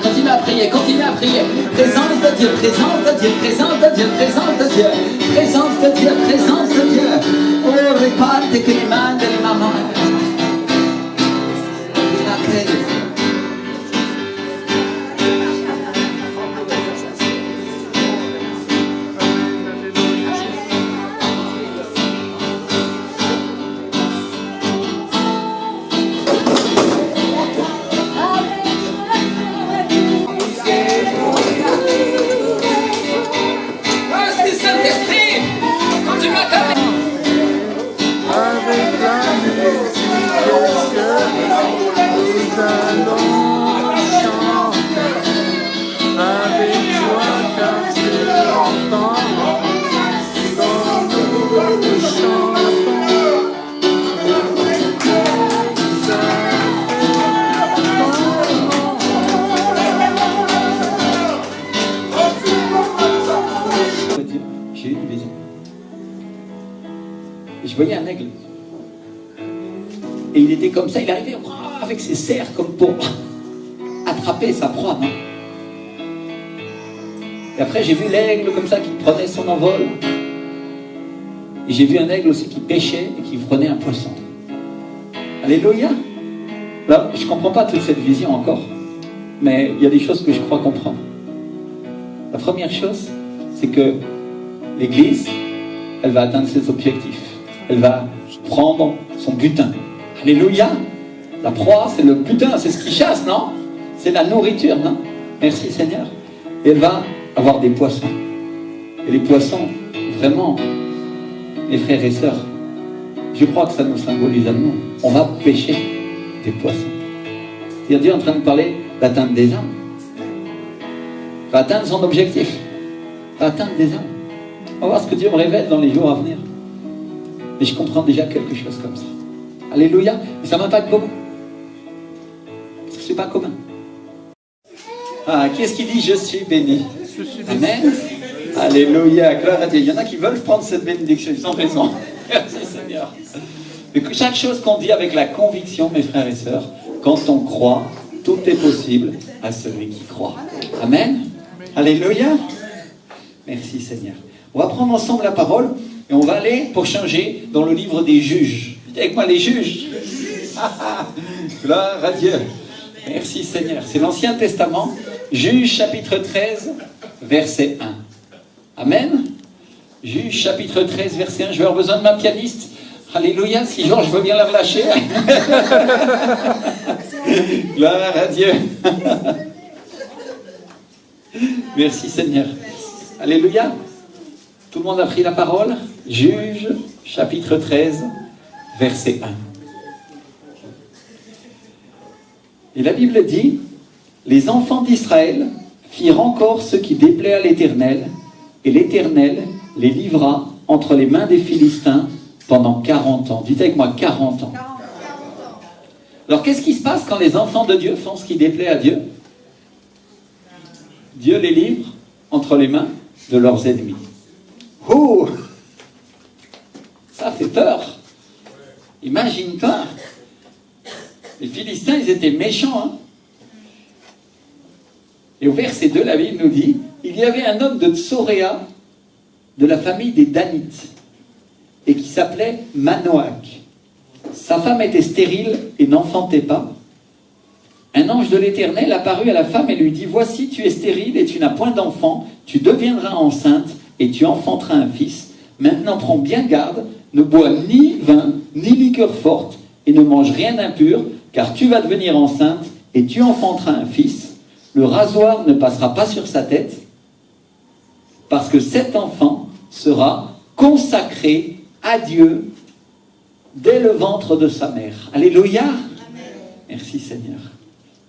Continue à prier, continue à prier. Présence de Dieu, présence de Dieu, présence de Dieu, présence de Dieu, présence de Dieu, présence de Dieu. Oh, réparte que les mains de maman. Je voyais un aigle. Et il était comme ça, il arrivait avec ses serres comme pour attraper sa proie, non? Et après j'ai vu l'aigle comme ça qui prenait son envol. Et j'ai vu un aigle aussi qui pêchait et qui prenait un poisson. Alléluia. Là, je ne comprends pas toute cette vision encore. Mais il y a des choses que je crois comprendre. La première chose, c'est que l'Église, elle va atteindre ses objectifs. Elle va prendre son butin. Alléluia. La proie, c'est le butin, c'est ce qui chasse, non? C'est la nourriture, non? Merci Seigneur. Et elle va avoir des poissons. Et les poissons, vraiment, mes frères et sœurs, je crois que ça nous symbolise à nous. On va pêcher des poissons. C'est-à-dire Dieu est en train de parler d'atteindre des âmes. Va atteindre son objectif. Va atteindre des âmes. On va voir ce que Dieu me révèle dans les jours à venir. Mais je comprends déjà quelque chose comme ça. Alléluia. Mais ça m'impacte beaucoup. Parce que ce n'est pas commun. Ah, qui est-ce qui dit « Je suis béni » ? Amen. Alléluia. Gloire à Dieu. Il y en a qui veulent prendre cette bénédiction. Ils ont raison. Merci Seigneur. Mais chaque chose qu'on dit avec la conviction, mes frères et sœurs, quand on croit, tout est possible à celui qui croit. Amen. Alléluia. Merci Seigneur. On va prendre ensemble la parole et on va aller pour changer dans le livre des juges. Dites avec moi les juges. Gloire à Dieu. Merci Seigneur. C'est l'Ancien Testament, Juges chapitre 13, verset 1. Amen. Juges chapitre 13, verset 1. Je vais avoir besoin de ma pianiste. Alléluia. Si Georges veut bien la relâcher. Gloire à Dieu. Merci Seigneur. Alléluia. Tout le monde a pris la parole. Juges, chapitre 13, verset 1. Et la Bible dit, « Les enfants d'Israël firent encore ce qui déplaît à l'Éternel, et l'Éternel les livra entre les mains des Philistins pendant 40 ans. » Dites avec moi, 40 ans. Alors, qu'est-ce qui se passe quand les enfants de Dieu font ce qui déplaît à Dieu? Dieu les livre entre les mains de leurs ennemis. Oh! Ça fait peur. Imagine-toi. Les Philistins, ils étaient méchants. Hein? Et au verset 2, la Bible nous dit, il y avait un homme de Tsoréa, de la famille des Danites, et qui s'appelait Manoach. Sa femme était stérile et n'enfantait pas. Un ange de l'Éternel apparut à la femme et lui dit, voici, tu es stérile et tu n'as point d'enfant, tu deviendras enceinte et tu enfanteras un fils. Maintenant, prends bien garde, ne bois ni vin, ni liqueur forte, et ne mange rien d'impur, car tu vas devenir enceinte et tu enfanteras un fils. Le rasoir ne passera pas sur sa tête, parce que cet enfant sera consacré à Dieu dès le ventre de sa mère. Alléluia. Amen. Merci Seigneur.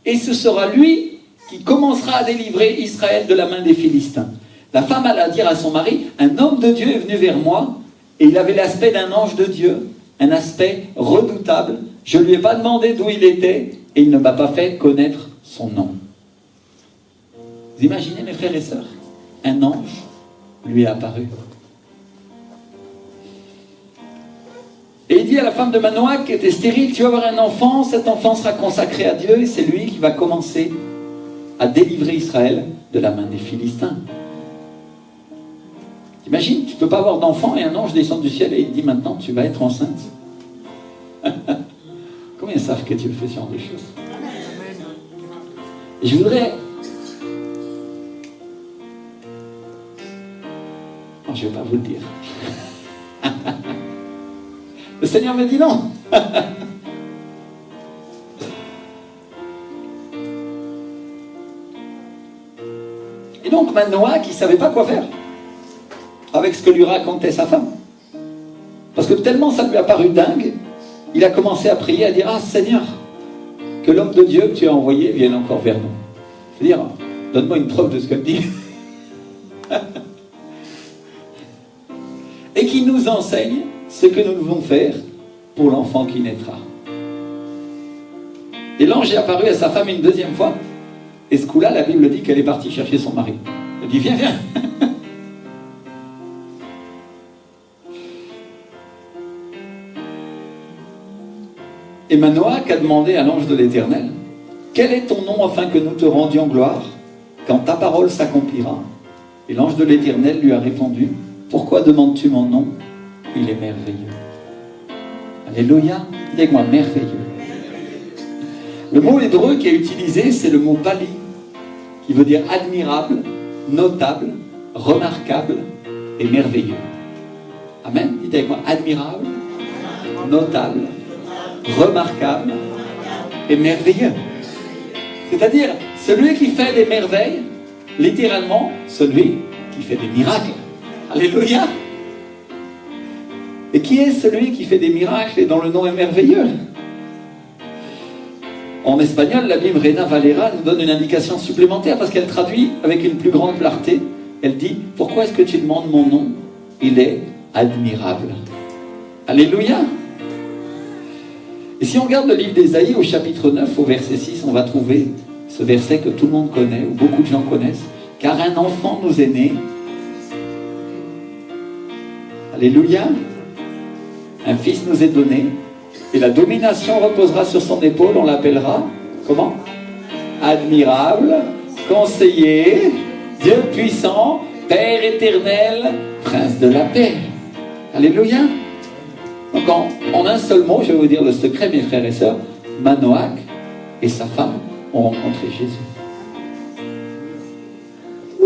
Et ce sera lui qui commencera à délivrer Israël de la main des Philistins. La femme alla dire à son mari, un homme de Dieu est venu vers moi, et il avait l'aspect d'un ange de Dieu, un aspect redoutable. Je ne lui ai pas demandé d'où il était, et il ne m'a pas fait connaître son nom. Vous imaginez, mes frères et sœurs, un ange lui est apparu. Et il dit à la femme de Manoach qui était stérile, tu vas avoir un enfant, cet enfant sera consacré à Dieu et c'est lui qui va commencer à délivrer Israël de la main des Philistins. T'imagines, tu ne peux pas avoir d'enfant et un ange descend du ciel et il te dit maintenant tu vas être enceinte. Combien savent que Dieu fait ce genre de choses? Et je voudrais... Non, je ne vais pas vous le dire. Le Seigneur me dit non. Et donc Manoach, il ne savait pas quoi faire avec ce que lui racontait sa femme. Parce que tellement ça lui a paru dingue, il a commencé à prier, à dire, ah Seigneur, que l'homme de Dieu que tu as envoyé vienne encore vers nous. C'est-à-dire, donne-moi une preuve de ce qu'elle dit. Et qui nous enseigne ce que nous devons faire pour l'enfant qui naîtra. Et l'ange est apparu à sa femme une deuxième fois. Et ce coup-là, la Bible dit qu'elle est partie chercher son mari. Elle dit, viens, viens. Et Manoach a demandé à l'ange de l'Éternel, quel est ton nom afin que nous te rendions gloire quand ta parole s'accomplira? Et l'ange de l'Éternel lui a répondu, pourquoi demandes-tu mon nom? Il est merveilleux. Alléluia, dis avec moi, merveilleux. Le mot hébreu qui est utilisé, c'est le mot pali, qui veut dire admirable, notable, remarquable et merveilleux. Amen, dites avec moi, admirable, notable, remarquable et merveilleux. C'est-à-dire, celui qui fait des merveilles, littéralement, celui qui fait des miracles. Alléluia. Et qui est celui qui fait des miracles et dont le nom est merveilleux? En espagnol, la Bible Reina Valera nous donne une indication supplémentaire parce qu'elle traduit avec une plus grande clarté. Elle dit, pourquoi est-ce que tu demandes mon nom? Il est admirable. Alléluia. Et si on regarde le livre d'Ésaïe au chapitre 9, au verset 6, on va trouver ce verset que tout le monde connaît, ou beaucoup de gens connaissent. Car un enfant nous est né. Alléluia. Un fils nous est donné. Et la domination reposera sur son épaule. On l'appellera, comment? Admirable, conseiller, Dieu puissant, Père éternel, Prince de la paix. Alléluia. Donc en un seul mot, je vais vous dire le secret, mes frères et sœurs. Manoach et sa femme ont rencontré Jésus.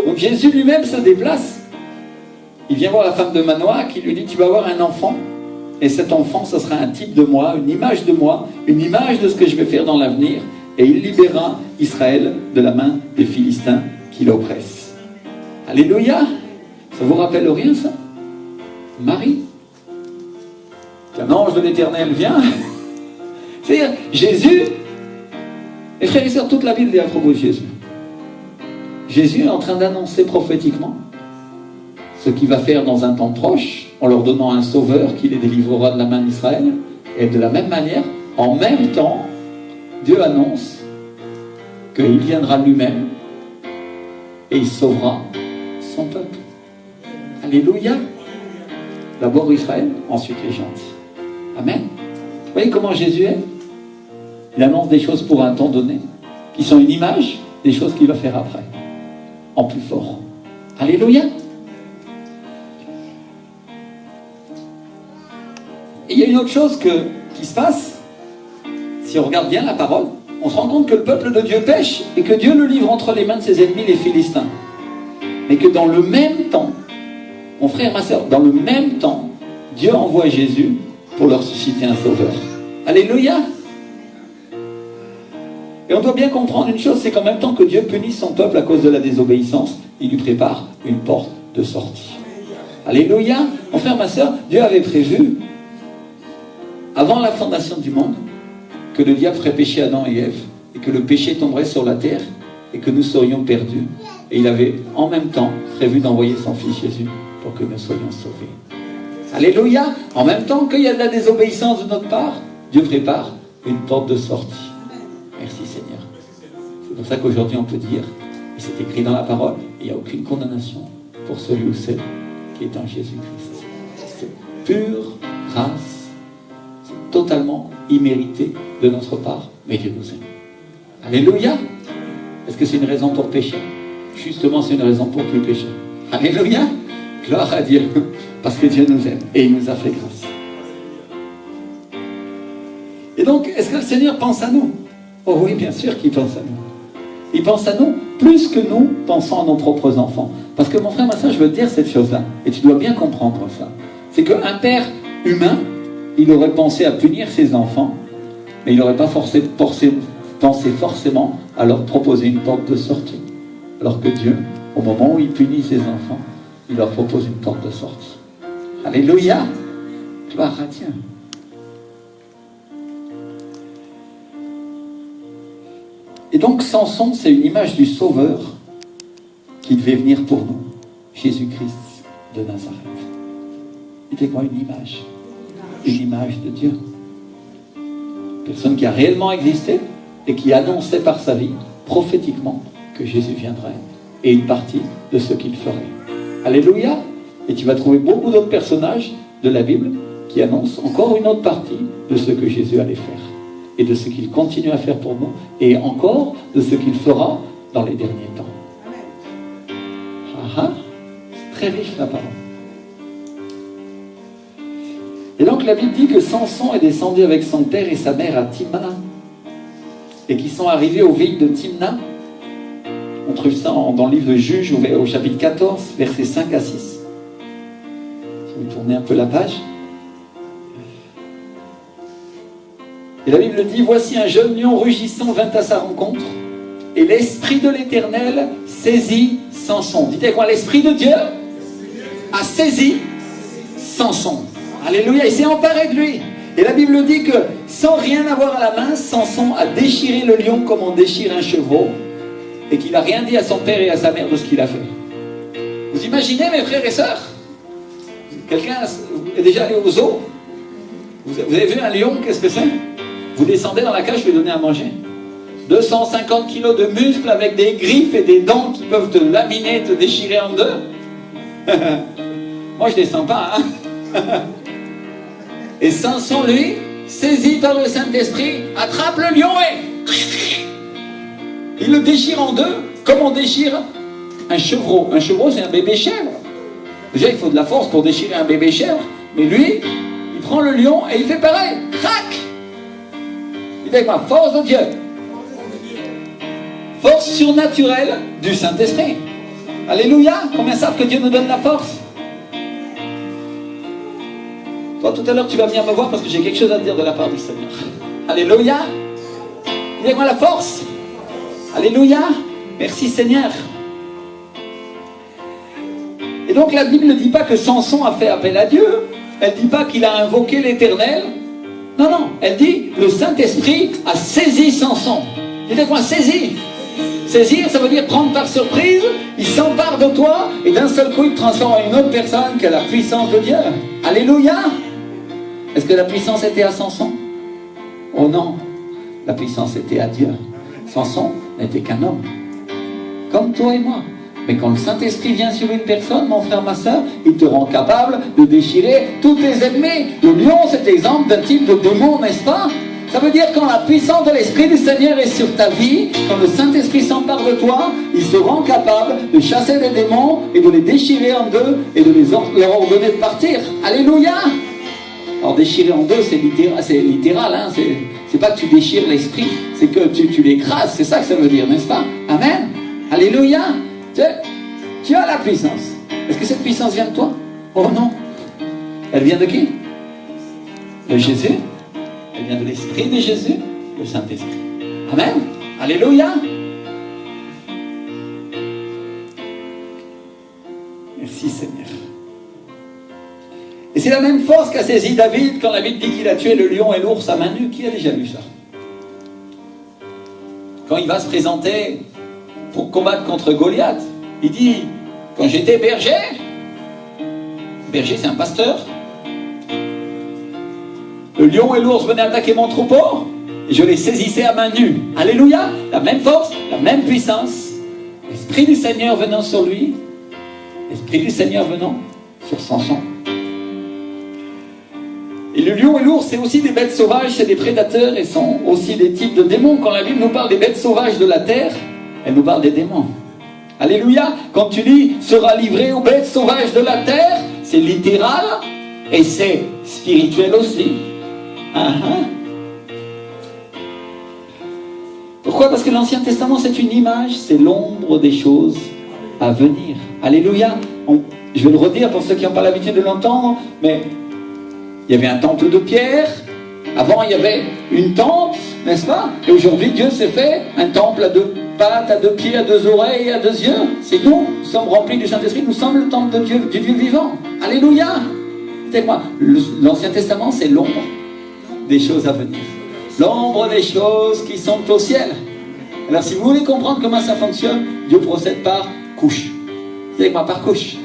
Donc Jésus lui-même se déplace. Il vient voir la femme de Manoach, il lui dit, tu vas avoir un enfant. Et cet enfant, ce sera un type de moi, une image de moi, une image de ce que je vais faire dans l'avenir. Et il libérera Israël de la main des Philistins qui l'oppressent. Alléluia. Ça vous rappelle rien, ça? Marie. Qu'un ange de l'Éternel vient. C'est-à-dire, Jésus, et frères et sœurs, toute la Bible dit à propos de Jésus. Jésus est en train d'annoncer prophétiquement ce qu'il va faire dans un temps proche, en leur donnant un sauveur qui les délivrera de la main d'Israël. Et de la même manière, en même temps, Dieu annonce qu'il viendra lui-même et il sauvera son peuple. Alléluia. D'abord Israël, ensuite les gentils. Amen. Vous voyez comment Jésus est? Il annonce des choses pour un temps donné, qui sont une image des choses qu'il va faire après, en plus fort. Alléluia. Et il y a une autre chose qui se passe, si on regarde bien la parole, on se rend compte que le peuple de Dieu pêche et que Dieu le livre entre les mains de ses ennemis, les Philistins. Mais que dans le même temps, mon frère, ma soeur, dans le même temps, Dieu envoie Jésus pour leur susciter un sauveur. Alléluia. Et on doit bien comprendre une chose, c'est qu'en même temps que Dieu punit son peuple à cause de la désobéissance, il lui prépare une porte de sortie. Alléluia. Mon frère, ma soeur, Dieu avait prévu avant la fondation du monde, que le diable ferait pécher Adam et Ève, et que le péché tomberait sur la terre, et que nous serions perdus. Et il avait en même temps prévu d'envoyer son fils Jésus pour que nous soyons sauvés. Alléluia. En même temps qu'il y a de la désobéissance de notre part, Dieu prépare une porte de sortie. Merci Seigneur. C'est pour ça qu'aujourd'hui on peut dire, et c'est écrit dans la parole, il n'y a aucune condamnation pour celui ou celle qui est en Jésus-Christ. C'est pure grâce totalement immérité de notre part, mais Dieu nous aime. Alléluia. Est-ce que c'est une raison pour pécher? Justement, c'est une raison pour plus pécher. Alléluia. Gloire à Dieu. Parce que Dieu nous aime et il nous a fait grâce. Et donc, est-ce que le Seigneur pense à nous? Oh oui, bien sûr qu'il pense à nous. Il pense à nous plus que nous pensons à nos propres enfants. Parce que mon frère, ma soeur, je veux te dire cette chose-là. Et tu dois bien comprendre ça. C'est qu'un père humain, il aurait pensé à punir ses enfants, mais il n'aurait pas pensé forcément à leur proposer une porte de sortie. Alors que Dieu, au moment où il punit ses enfants, il leur propose une porte de sortie. Alléluia! Gloire à Dieu. Et donc Samson, c'est une image du Sauveur qui devait venir pour nous, Jésus-Christ de Nazareth. C'était quoi une image? Une image de Dieu. Personne qui a réellement existé et qui annonçait par sa vie, prophétiquement, que Jésus viendrait et une partie de ce qu'il ferait. Alléluia! Et tu vas trouver beaucoup d'autres personnages de la Bible qui annoncent encore une autre partie de ce que Jésus allait faire. Et de ce qu'il continue à faire pour nous, et encore de ce qu'il fera dans les derniers temps. C'est très riche la parole. Et donc la Bible dit que Samson est descendu avec son père et sa mère à Timna, et qu'ils sont arrivés aux villes de Timna. On trouve ça dans le livre de Juges, au chapitre 14, versets 5 à 6. Si vous tournez un peu la page. Et la Bible dit, voici un jeune lion rugissant vint à sa rencontre, et l'Esprit de l'Éternel saisit Samson. Dites quoi, l'Esprit de Dieu a saisi Samson. Alléluia, il s'est emparé de lui. Et la Bible dit que, sans rien avoir à la main, Samson a déchiré le lion comme on déchire un chevreau, et qu'il n'a rien dit à son père et à sa mère de ce qu'il a fait. Vous imaginez, mes frères et sœurs? Quelqu'un est déjà allé au zoo? Vous avez vu un lion? Qu'est-ce que c'est? Vous descendez dans la cage, je vais donner à manger. 250 kilos de muscles avec des griffes et des dents qui peuvent te laminer, te déchirer en deux. Moi, je descends pas, hein. Et Samson, lui, saisi par le Saint-Esprit, attrape le lion et il le déchire en deux, comme on déchire un chevreau. Un chevreau, c'est un bébé chèvre. Déjà, il faut de la force pour déchirer un bébé chèvre, mais lui, il prend le lion et il fait pareil. Crac! Il fait quoi? Force de Dieu. Force surnaturelle du Saint-Esprit. Alléluia! Combien savent que Dieu nous donne la force? Toi, tout à l'heure, tu vas venir me voir parce que j'ai quelque chose à te dire de la part du Seigneur. Alléluia! Il y a quoi la force? Alléluia! Merci Seigneur. Et donc la Bible ne dit pas que Samson a fait appel à Dieu. Elle ne dit pas qu'il a invoqué l'Éternel. Non, non. Elle dit le Saint-Esprit a saisi Samson. Dites quoi, saisi? Saisir, ça veut dire prendre par surprise. Il s'empare de toi et d'un seul coup, il te transforme en une autre personne qui a la puissance de Dieu. Alléluia! Est-ce que la puissance était à Samson? Oh non. La puissance était à Dieu. Samson n'était qu'un homme. Comme toi et moi. Mais quand le Saint-Esprit vient sur une personne, mon frère, ma soeur, il te rend capable de déchirer tous tes ennemis. Le lion, c'est l'exemple d'un type de démon, n'est-ce pas? Ça veut dire quand la puissance de l'Esprit du Seigneur est sur ta vie, quand le Saint-Esprit s'empare de toi, il se rend capable de chasser des démons et de les déchirer en deux et de leur ordonner de partir. Alléluia! Alors déchirer en deux, c'est littéral, hein? C'est pas que tu déchires l'esprit, c'est que tu l'écrases, c'est ça que ça veut dire, n'est-ce pas? Amen? Alléluia! Tu as la puissance. Est-ce que cette puissance vient de toi? Oh non. Elle vient de qui? De Jésus. Elle vient de l'Esprit de Jésus, le Saint-Esprit. Amen. Alléluia. Merci Seigneur. Et c'est la même force qu'a saisi David quand la Bible dit qu'il a tué le lion et l'ours à main nue. Qui a déjà vu ça? Quand il va se présenter pour combattre contre Goliath, il dit, quand j'étais berger c'est un pasteur, le lion et l'ours venaient attaquer mon troupeau, et je les saisissais à main nue. Alléluia! La même force, la même puissance, l'Esprit du Seigneur venant sur lui, l'Esprit du Seigneur venant sur Samson. Et le lion et l'ours, c'est aussi des bêtes sauvages, c'est des prédateurs et sont aussi des types de démons. Quand la Bible nous parle des bêtes sauvages de la terre, elle nous parle des démons. Alléluia. Quand tu lis « sera livré aux bêtes sauvages de la terre », c'est littéral et c'est spirituel aussi. Pourquoi? Parce que l'Ancien Testament, c'est une image, c'est l'ombre des choses à venir. Alléluia. Je vais le redire pour ceux qui n'ont pas l'habitude de l'entendre, mais il y avait un temple de pierre. Avant, il y avait une tente, n'est-ce pas? Et aujourd'hui, Dieu s'est fait un temple à 2 pattes, à 2 pieds, à 2 oreilles, à 2 yeux. C'est nous sommes remplis du Saint-Esprit, nous sommes le temple de Dieu, du Dieu vivant. Alléluia. C'est quoi? L'Ancien Testament, c'est l'ombre des choses à venir. L'ombre des choses qui sont au ciel. Alors, si vous voulez comprendre comment ça fonctionne, Dieu procède par couche. C'est avec moi, par couche.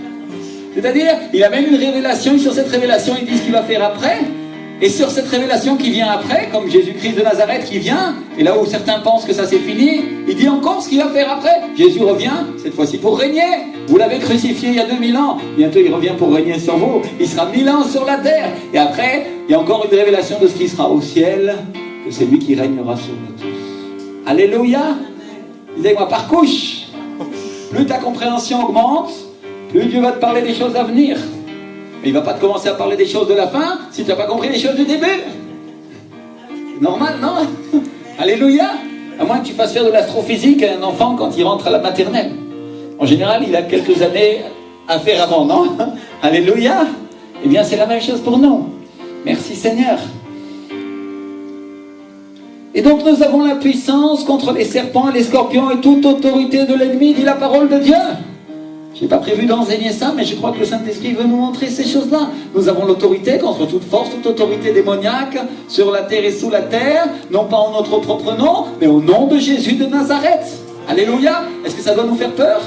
C'est-à-dire, il a même une révélation, et sur cette révélation, il dit ce qu'il va faire après. Et sur cette révélation qui vient après, comme Jésus-Christ de Nazareth qui vient, et là où certains pensent que ça c'est fini, il dit encore ce qu'il va faire après. Jésus revient, cette fois-ci pour régner. Vous l'avez crucifié il y a 2000 ans, bientôt il revient pour régner sur vous. Il sera 1000 ans sur la terre. Et après, il y a encore une révélation de ce qui sera au ciel, que c'est lui qui régnera sur nous tous. Alléluia. Disez-moi, par couche, plus ta compréhension augmente, plus Dieu va te parler des choses à venir. Mais il ne va pas te commencer à parler des choses de la fin si tu n'as pas compris les choses du début. C'est normal, non? Alléluia. À moins que tu fasses faire de l'astrophysique à un enfant quand il rentre à la maternelle. En général, il a quelques années à faire avant, non? Alléluia. Eh bien, c'est la même chose pour nous. Merci Seigneur. Et donc, nous avons la puissance contre les serpents, les scorpions et toute autorité de l'ennemi, dit la parole de Dieu. Je n'ai pas prévu d'enseigner ça, mais je crois que le Saint-Esprit veut nous montrer ces choses-là. Nous avons l'autorité contre toute force, toute autorité démoniaque, sur la terre et sous la terre, non pas en notre propre nom, mais au nom de Jésus de Nazareth. Alléluia. Est-ce que ça doit nous faire peur?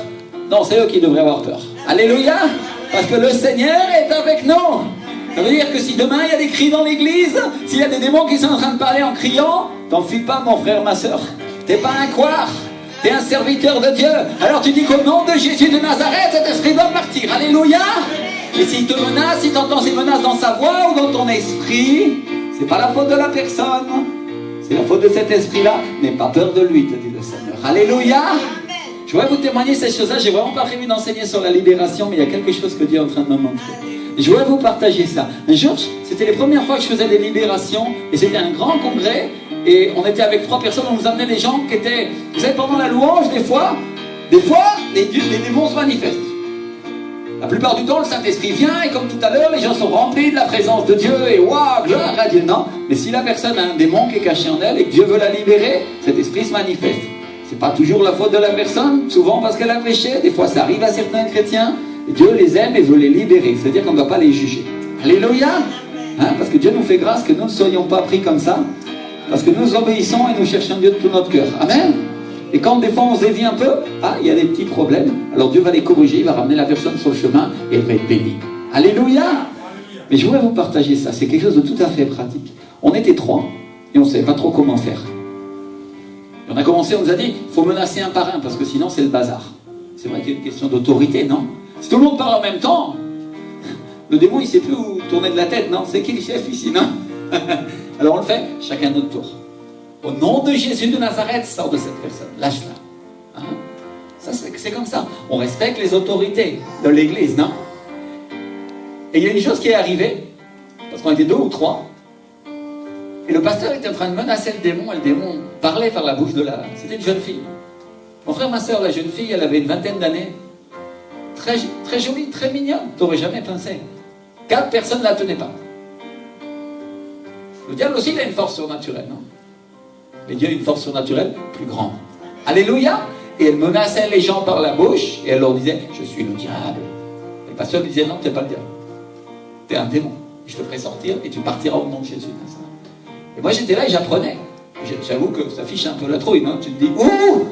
Non, c'est eux qui devraient avoir peur. Alléluia. Parce que le Seigneur est avec nous. Ça veut dire que si demain il y a des cris dans l'église, s'il y a des démons qui sont en train de parler en criant, t'enfuis pas mon frère, ma soeur. T'es pas un couard. Tu es un serviteur de Dieu. Alors tu dis qu'au nom de Jésus de Nazareth, cet esprit doit partir. Alléluia. Et s'il te menace, si tu entends ces menaces dans sa voix ou dans ton esprit, c'est pas la faute de la personne, c'est la faute de cet esprit-là. N'aie pas peur de lui, te dit le Seigneur. Alléluia. Je voudrais vous témoigner ces choses-là. J'ai vraiment pas prévu d'enseigner sur la libération, mais il y a quelque chose que Dieu est en train de me montrer. Je voudrais vous partager ça. Un jour, c'était les premières fois que je faisais des libérations, et c'était un grand congrès. Et on était avec 3 personnes, on nous amenait des gens qui étaient... Vous savez, pendant la louange, des fois, les démons se manifestent. La plupart du temps, le Saint-Esprit vient, et comme tout à l'heure, les gens sont remplis de la présence de Dieu, et waouh, gloire à Dieu. Non, mais si la personne a un démon qui est caché en elle, et que Dieu veut la libérer, cet esprit se manifeste. C'est pas toujours la faute de la personne, souvent parce qu'elle a péché, des fois ça arrive à certains chrétiens, et Dieu les aime et veut les libérer, c'est-à-dire qu'on ne doit pas les juger. Alléluia. Parce que Dieu nous fait grâce que nous ne soyons pas pris comme ça, parce que nous obéissons et nous cherchons Dieu de tout notre cœur. Amen. Et quand des fois on se dévie un peu, il y a des petits problèmes, alors Dieu va les corriger, il va ramener la personne sur le chemin et elle va être bénie. Alléluia. Mais je voudrais vous partager ça, c'est quelque chose de tout à fait pratique. On était 3 et on ne savait pas trop comment faire. Et on a commencé, on nous a dit, il faut menacer un par un parce que sinon c'est le bazar. C'est vrai qu'il y a une question d'autorité, non? Si tout le monde parle en même temps, le démon il ne sait plus où tourner de la tête, non? C'est qui le chef ici, non? Alors on le fait, chacun notre tour. Au nom de Jésus de Nazareth, sors de cette personne, lâche-la. Ça, c'est comme ça. On respecte les autorités de l'église, non? Et il y a une chose qui est arrivée, parce qu'on était 2 ou 3, et le pasteur était en train de menacer le démon, et le démon parlait par la bouche de la... C'était une jeune fille. Mon frère, ma soeur, la jeune fille, elle avait une 20aine d'années, très, très jolie, très mignonne, t'aurais jamais pensé. 4 personnes ne la tenaient pas. Le diable aussi, il a une force surnaturelle, non? Mais Dieu a une force surnaturelle plus grande. Alléluia. Et elle menaçait les gens par la bouche, et elle leur disait, je suis le diable. Et le pasteur lui disait, non, tu n'es pas le diable. Tu es un démon. Je te ferai sortir, et tu partiras au nom de Jésus. Et moi, j'étais là et j'apprenais. J'avoue que ça fiche un peu la trouille, non? Tu te dis, ouh.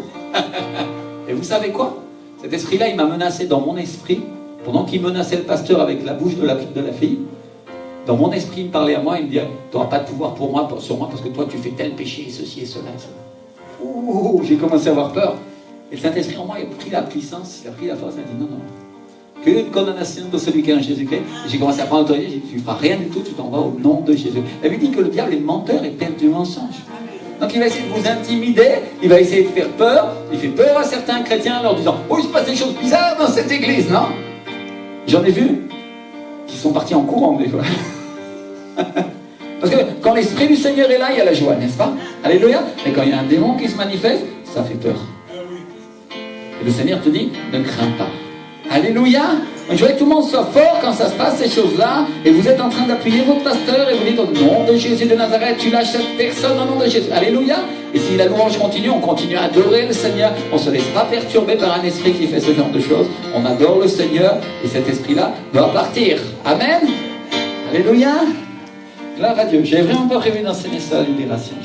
Et vous savez quoi? Cet esprit-là, il m'a menacé dans mon esprit, pendant qu'il menaçait le pasteur avec la bouche de la fille. Dans mon esprit, il me parlait à moi, il me disait, tu n'auras pas de pouvoir pour moi, sur moi, parce que toi, tu fais tel péché, ceci et cela. Ouh, j'ai commencé à avoir peur. Et le Saint-Esprit en moi, il a pris la puissance, il a pris la force, il a dit, non, non, qu'une condamnation de celui qui est en Jésus-Christ. J'ai commencé à prendre l'autorité, j'ai dit, tu ne feras rien du tout, tu t'en vas au nom de Jésus. La Bible dit que le diable est menteur et père du mensonge. Donc il va essayer de vous intimider, il va essayer de faire peur. Il fait peur à certains chrétiens en leur disant, oh, il se passe des choses bizarres dans cette église, non? J'en ai vu qui sont partis en courant des fois. Parce que quand l'Esprit du Seigneur est là, il y a la joie, n'est-ce pas? Alléluia. Mais quand il y a un démon qui se manifeste, ça fait peur. Et le Seigneur te dit, ne crains pas. Alléluia. Je voudrais que tout le monde soit fort quand ça se passe, ces choses-là, et vous êtes en train d'appuyer votre pasteur, et vous dites, au nom de Jésus de Nazareth, tu lâches cette personne au nom de Jésus. Alléluia. Et si la louange continue, on continue à adorer le Seigneur, on ne se laisse pas perturber par un esprit qui fait ce genre de choses, on adore le Seigneur, et cet esprit-là doit partir. Amen. Alléluia. Gloire à Dieu. J'avais vraiment pas prévu d'enseigner ça à la libération.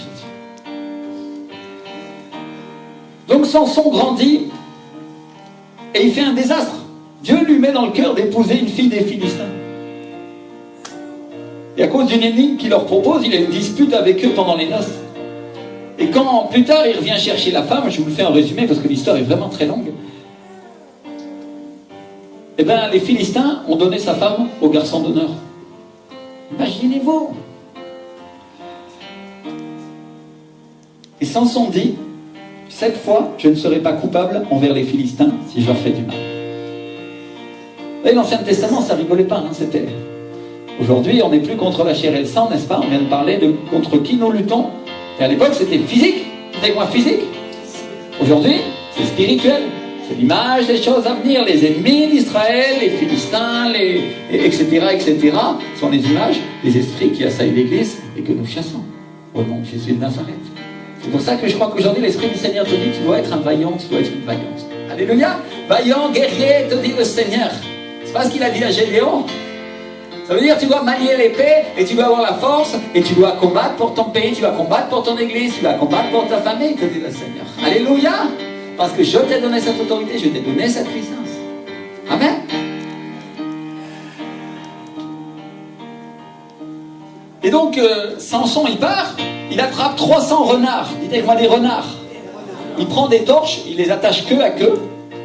Donc Samson grandit, et il fait un désastre. Dieu lui met dans le cœur d'épouser une fille des Philistins. Et à cause d'une énigme qu'il leur propose, il a une dispute avec eux pendant les noces. Et quand plus tard il revient chercher la femme, je vous le fais en résumé parce que l'histoire est vraiment très longue. Eh bien, les Philistins ont donné sa femme au garçon d'honneur. Imaginez-vous. Et Samson dit, cette fois, je ne serai pas coupable envers les Philistins si je leur fais du mal. Et l'Ancien Testament, ça rigolait pas, hein, c'était... Aujourd'hui, on n'est plus contre la chair et le sang, n'est-ce pas? On vient de parler de contre qui nous luttons. Et à l'époque, c'était physique. C'était quoi, physique? Aujourd'hui, c'est spirituel. C'est l'image des choses à venir. Les ennemis d'Israël, les Philistins, etc., etc., sont les images des esprits qui assaillent l'Église et que nous chassons. Au nom de Jésus de Nazareth. C'est pour ça que je crois qu'aujourd'hui, l'Esprit du Seigneur te dit, tu dois être un vaillant, tu dois être une vaillante. Alléluia. Vaillant, guerrier, te dit le Seigneur. C'est pas ce qu'il a dit à Gédéon. Ça veut dire que tu dois manier l'épée et tu dois avoir la force et tu dois combattre pour ton pays, tu dois combattre pour ton église, tu dois combattre pour ta famille, te dit le Seigneur. Alléluia. Parce que je t'ai donné cette autorité, je t'ai donné cette puissance. Amen. Et donc, Samson, il part, il attrape 300 renards. Dites avec moi des renards. Il prend des torches, il les attache queue à queue.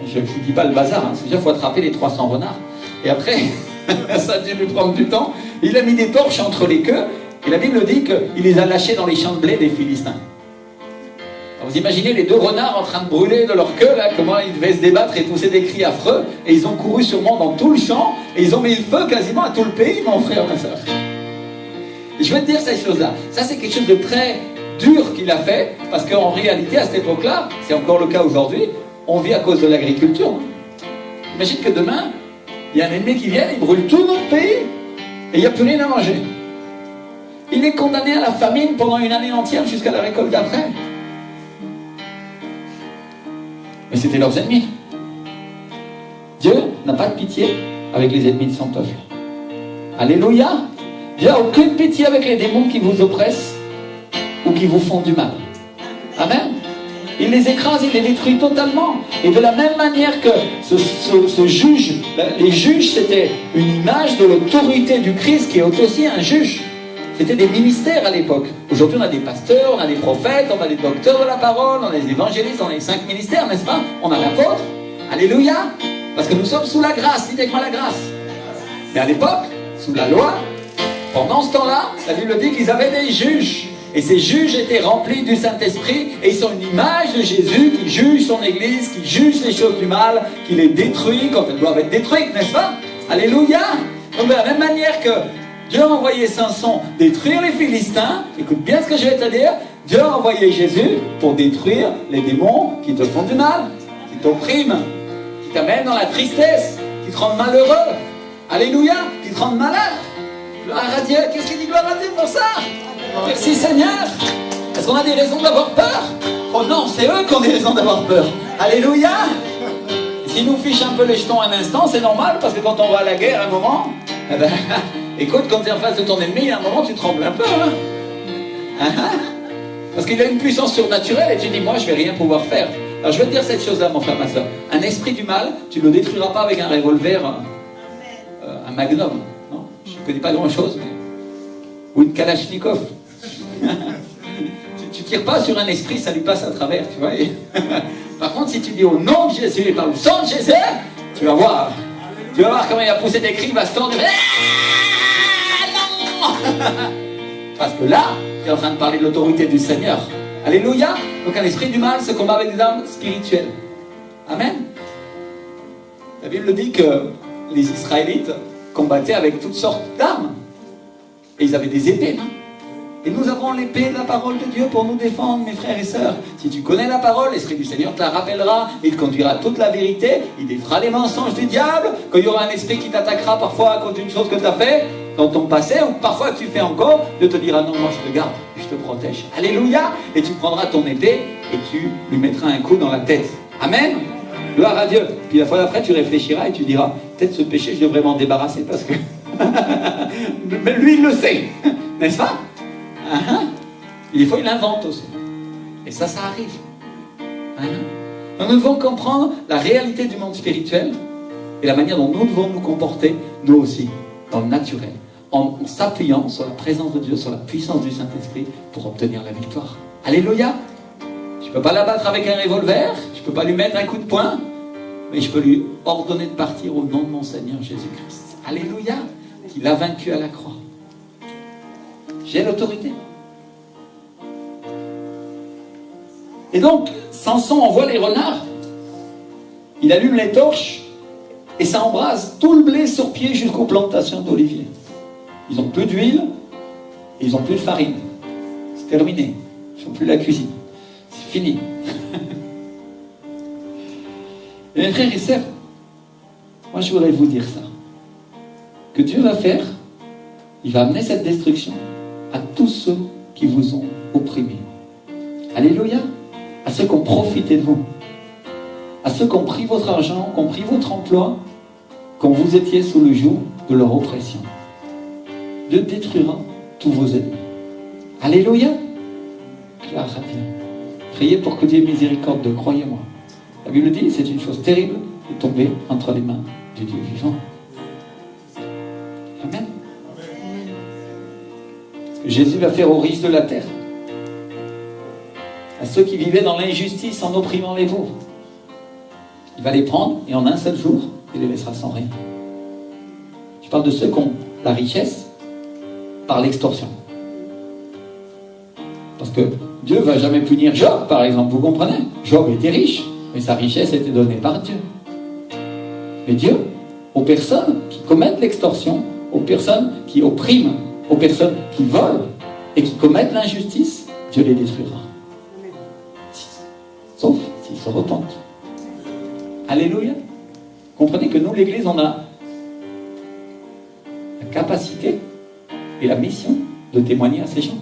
Je ne vous dis pas le bazar, hein. C'est-à-dire qu'il faut attraper les 300 renards. Et après, ça a dû lui prendre du temps. Il a mis des torches entre les queues. Et la Bible dit qu'il les a lâchés dans les champs de blé des Philistins. Alors vous imaginez les deux renards en train de brûler de leur queue, là, comment ils devaient se débattre et pousser des cris affreux. Et ils ont couru sûrement dans tout le champ. Et ils ont mis le feu quasiment à tout le pays, mon frère, ma soeur. Et je vais te dire ces choses-là. Ça, c'est quelque chose de très dur qu'il a fait. Parce qu'en réalité, à cette époque-là, c'est encore le cas aujourd'hui, on vit à cause de l'agriculture. Imagine que demain, il y a un ennemi qui vient, il brûle tout notre pays et il n'y a plus rien à manger. Il est condamné à la famine pendant une année entière jusqu'à la récolte d'après. Mais c'était leurs ennemis. Dieu n'a pas de pitié avec les ennemis de son peuple. Alléluia. Dieu n'a aucune pitié avec les démons qui vous oppressent ou qui vous font du mal. Amen. Il les écrase, il les détruit totalement. Et de la même manière que ce juge, les juges, c'était une image de l'autorité du Christ qui est aussi un juge. C'était des ministères à l'époque. Aujourd'hui, on a des pasteurs, on a des prophètes, on a des docteurs de la parole, on a des évangélistes, on a les 5 ministères, n'est-ce pas? On a l'apôtre. Alléluia. Parce que nous sommes sous la grâce. Dites avec moi la grâce. Mais à l'époque, sous la loi, pendant ce temps-là, la Bible dit qu'ils avaient des juges. Et ces juges étaient remplis du Saint-Esprit et ils sont une image de Jésus qui juge son Église, qui juge les choses du mal, qui les détruit quand elles doivent être détruites, n'est-ce pas? Alléluia. Donc de la même manière que Dieu a envoyé Samson détruire les Philistins, écoute bien ce que je vais te dire, Dieu a envoyé Jésus pour détruire les démons qui te font du mal, qui t'oppriment, qui t'amènent dans la tristesse, qui te rendent malheureux. Alléluia, qui te rendent malade. Gloire à Dieu. Qu'est-ce qu'il dit gloire à Dieu pour ça? Merci Seigneur. Est-ce qu'on a des raisons d'avoir peur? Oh non, c'est eux qui ont des raisons d'avoir peur. Alléluia. S'ils nous fichent un peu les jetons un instant, c'est normal, parce que quand on va à la guerre, à un moment, eh ben, écoute, quand tu es en face de ton ennemi, à un moment, tu trembles un peu. Hein? Parce qu'il a une puissance surnaturelle et tu dis, moi, je ne vais rien pouvoir faire. Alors, je vais te dire cette chose-là, mon frère, ma soeur. Un esprit du mal, tu ne le détruiras pas avec un revolver, un magnum. Non, je ne connais pas grand-chose, mais... ou une kalachnikov. Tu tires pas sur un esprit, ça lui passe à travers, tu vois. Par contre, si tu dis au nom de Jésus et par le sang de Jésus, tu vas voir, Tu vas voir comment il va pousser des cris, il va se tordre. Ah non. Parce que là, tu es en train de parler de l'autorité du Seigneur. Alléluia. Donc un esprit du mal se combat avec des armes spirituelles. Amen. La Bible dit que les Israélites combattaient avec toutes sortes d'armes. Et ils avaient des épées, non? Et nous avons l'épée de la parole de Dieu pour nous défendre, mes frères et sœurs. Si tu connais la parole, l'Esprit du Seigneur te la rappellera, il te conduira à toute la vérité, il défera les mensonges du diable, quand il y aura un esprit qui t'attaquera parfois à cause d'une chose que tu as fait dans ton passé, ou parfois que tu fais encore, Dieu te dira non, moi je te garde, je te protège. Alléluia. Et tu prendras ton épée et tu lui mettras un coup dans la tête. Amen. Gloire à Dieu. Puis la fois d'après, tu réfléchiras et tu diras, peut-être ce péché, je devrais m'en débarrasser parce que... Mais lui, il le sait. N'est-ce pas? Des fois, il l'invente aussi. Et ça arrive. Donc, nous devons comprendre la réalité du monde spirituel et la manière dont nous devons nous comporter, nous aussi, dans le naturel, en s'appuyant sur la présence de Dieu, sur la puissance du Saint-Esprit pour obtenir la victoire. Alléluia. Je ne peux pas l'abattre avec un revolver, je ne peux pas lui mettre un coup de poing, mais je peux lui ordonner de partir au nom de mon Seigneur Jésus-Christ. Alléluia. Qu'il a vaincu à la croix. J'ai l'autorité. Et donc, Samson envoie les renards. Il allume les torches et ça embrase tout le blé sur pied jusqu'aux plantations d'oliviers. Ils n'ont plus d'huile et ils n'ont plus de farine. C'est terminé. Ils ne font plus la cuisine. C'est fini. Et mes frères et sœurs, moi je voudrais vous dire ça. Que Dieu va faire, il va amener cette destruction à tous ceux qui vous ont opprimés. Alléluia. À ceux qui ont profité de vous. À ceux qui ont pris votre argent, qui ont pris votre emploi, quand vous étiez sous le joug de leur oppression. Dieu détruira tous vos ennemis. Alléluia. Gloire à Dieu. Priez pour que Dieu ait miséricorde d'eux, croyez-moi. La Bible dit, c'est une chose terrible de tomber entre les mains du Dieu vivant. Amen. Ce que Jésus va faire aux riches de la terre, à ceux qui vivaient dans l'injustice en opprimant les pauvres, il va les prendre et en un seul jour, il les laissera sans rien. Je parle de ceux qui ont la richesse par l'extorsion. Parce que Dieu ne va jamais punir Job, par exemple, vous comprenez? Job était riche, mais sa richesse était donnée par Dieu. Mais Dieu, aux personnes qui commettent l'extorsion, aux personnes qui oppriment, aux personnes qui volent et qui commettent l'injustice, Dieu les détruira. Sauf s'ils se repentent. Alléluia. Comprenez que nous, l'Église, on a la capacité et la mission de témoigner à ces gens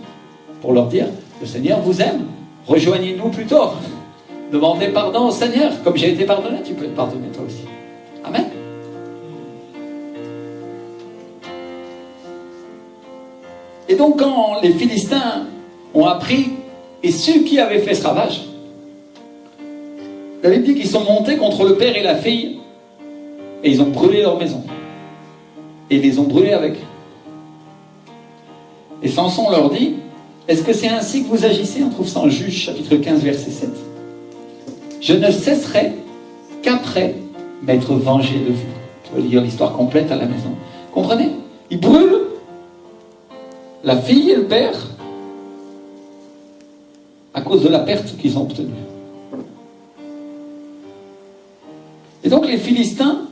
pour leur dire, le Seigneur vous aime, rejoignez-nous plutôt. Demandez pardon au Seigneur, comme j'ai été pardonné, tu peux te pardonner toi aussi. Amen. Et donc quand les Philistins ont appris et su qui avait fait ce ravage, la Bible dit qu'ils sont montés contre le père et la fille et ils ont brûlé leur maison. Et ils les ont brûlés avec. Et Samson leur dit, est-ce que c'est ainsi que vous agissez? On trouve ça en Juges chapitre 15 verset 7. Je ne cesserai qu'après m'être vengé de vous. Tu peux lire l'histoire complète à la maison. Comprenez? Ils brûlent la fille et le père à cause de la perte qu'ils ont obtenue. Et donc les Philistins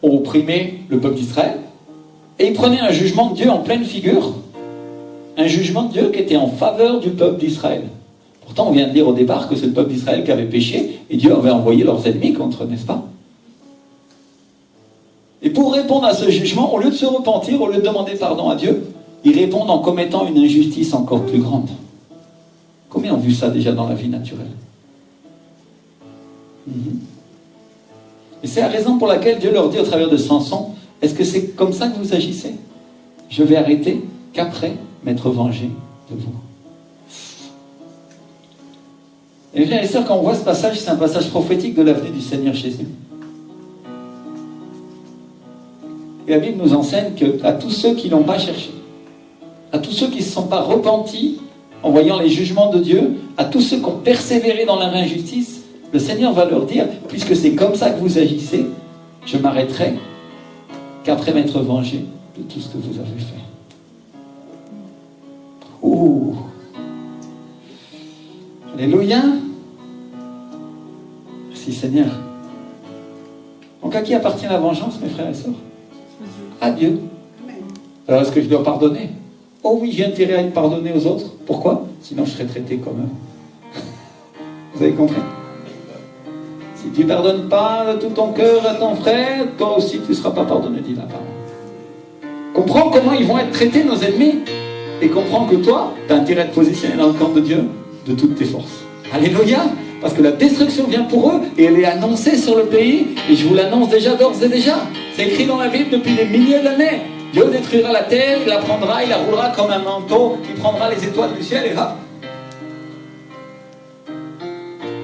ont opprimé le peuple d'Israël et ils prenaient un jugement de Dieu en pleine figure. Un jugement de Dieu qui était en faveur du peuple d'Israël. Pourtant, on vient de dire au départ que c'est le peuple d'Israël qui avait péché et Dieu avait envoyé leurs ennemis contre eux, n'est-ce pas? Et pour répondre à ce jugement, au lieu de se repentir, au lieu de demander pardon à Dieu, ils répondent en commettant une injustice encore plus grande. Combien ont vu ça déjà dans la vie naturelle? Et c'est la raison pour laquelle Dieu leur dit au travers de Samson, est-ce que c'est comme ça que vous agissez? Je vais arrêter qu'après m'être vengé de vous. Et frères et sœurs, quand on voit ce passage, c'est un passage prophétique de l'avenue du Seigneur Jésus. Et la Bible nous enseigne qu'à tous ceux qui ne l'ont pas cherché, à tous ceux qui ne se sont pas repentis en voyant les jugements de Dieu, à tous ceux qui ont persévéré dans leur injustice, le Seigneur va leur dire, puisque c'est comme ça que vous agissez, je m'arrêterai qu'après m'être vengé de tout ce que vous avez fait. Ouh. Alléluia. Merci Seigneur. Donc à qui appartient la vengeance, mes frères et sœurs? À Dieu. Alors est-ce que je dois pardonner? Oh oui, j'ai intérêt à être pardonné aux autres. Pourquoi? Sinon je serais traité comme eux. Vous avez compris? Si tu ne pardonnes pas de tout ton cœur à ton frère, toi aussi tu ne seras pas pardonné, dit la parole. Comprends comment ils vont être traités, nos ennemis, et comprends que toi, tu as intérêt à te positionner dans le camp de Dieu de toutes tes forces. Alléluia! Parce que la destruction vient pour eux, et elle est annoncée sur le pays, et je vous l'annonce déjà d'ores et déjà. C'est écrit dans la Bible depuis des milliers d'années. Dieu détruira la terre, il la prendra, il la roulera comme un manteau, il prendra les étoiles du ciel, et hop!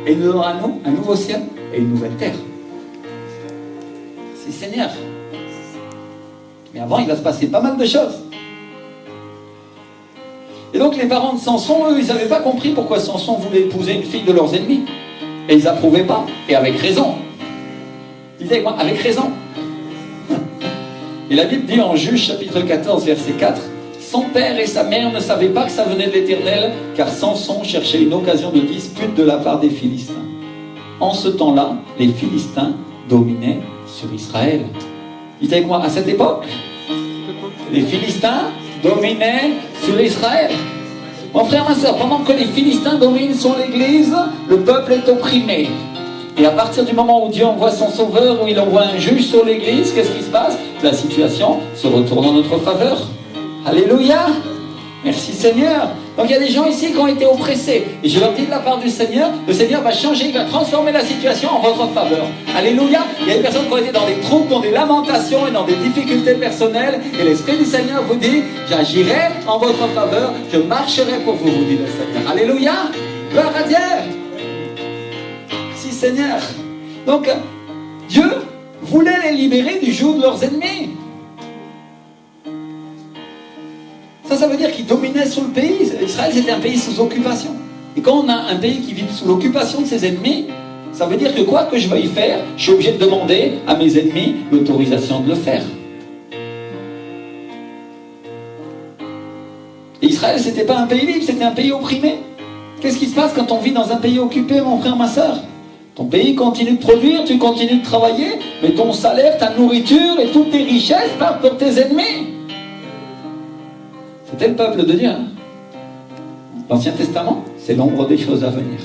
Et il nous donnera à nous un nouveau ciel et une nouvelle terre. C'est Seigneur. Mais avant, il va se passer pas mal de choses. Et donc les parents de Samson, eux, ils n'avaient pas compris pourquoi Samson voulait épouser une fille de leurs ennemis. Et ils n'approuvaient pas. Et avec raison. Disez avec moi, avec raison. Et la Bible dit en Juge chapitre 14, verset 4, son père et sa mère ne savaient pas que ça venait de l'Éternel, car Samson cherchait une occasion de dispute de la part des Philistins. En ce temps-là, les Philistins dominaient sur Israël. Dites avec moi, à cette époque, les Philistins dominaient sur Israël. Mon frère, ma soeur, pendant que les Philistins dominent sur l'Église, le peuple est opprimé. Et à partir du moment où Dieu envoie son sauveur, où il envoie un juge sur l'Église, qu'est-ce qui se passe? La situation se retourne en notre faveur. Alléluia! Merci Seigneur. Donc il y a des gens ici qui ont été oppressés. Et je leur dis de la part du Seigneur, le Seigneur va changer, il va transformer la situation en votre faveur. Alléluia. Il y a des personnes qui ont été dans des troubles, dans des lamentations et dans des difficultés personnelles. Et l'Esprit du Seigneur vous dit, j'agirai en votre faveur, je marcherai pour vous, vous dit le Seigneur. Alléluia. Gloire à Dieu. Merci Seigneur. Donc Dieu voulait les libérer du joug de leurs ennemis. Ça veut dire qu'ils dominaient sur le pays. Israël, c'était un pays sous occupation. Et quand on a un pays qui vit sous l'occupation de ses ennemis, ça veut dire que quoi que je veuille faire, je suis obligé de demander à mes ennemis l'autorisation de le faire. Et Israël, c'était pas un pays libre, c'était un pays opprimé. Qu'est-ce qui se passe quand on vit dans un pays occupé, mon frère, ma soeur? Ton pays continue de produire, tu continues de travailler, mais ton salaire, ta nourriture et toutes tes richesses partent pour tes ennemis. C'était le peuple de Dieu. L'Ancien Testament, c'est l'ombre des choses à venir.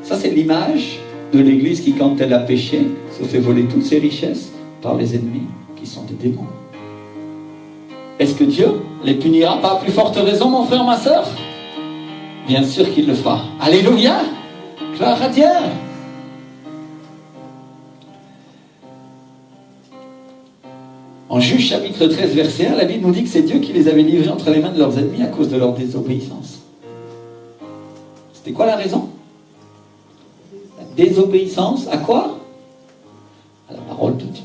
Ça, c'est l'image de l'Église qui, quand elle a péché, se fait voler toutes ses richesses par les ennemis qui sont des démons. Est-ce que Dieu les punira par plus forte raison, mon frère, ma soeur? Bien sûr qu'il le fera. Alléluia! Gloire à Dieu! En Juge chapitre 13, verset 1, la Bible nous dit que c'est Dieu qui les avait livrés entre les mains de leurs ennemis à cause de leur désobéissance. C'était quoi la raison? La désobéissance à quoi? À la parole de Dieu.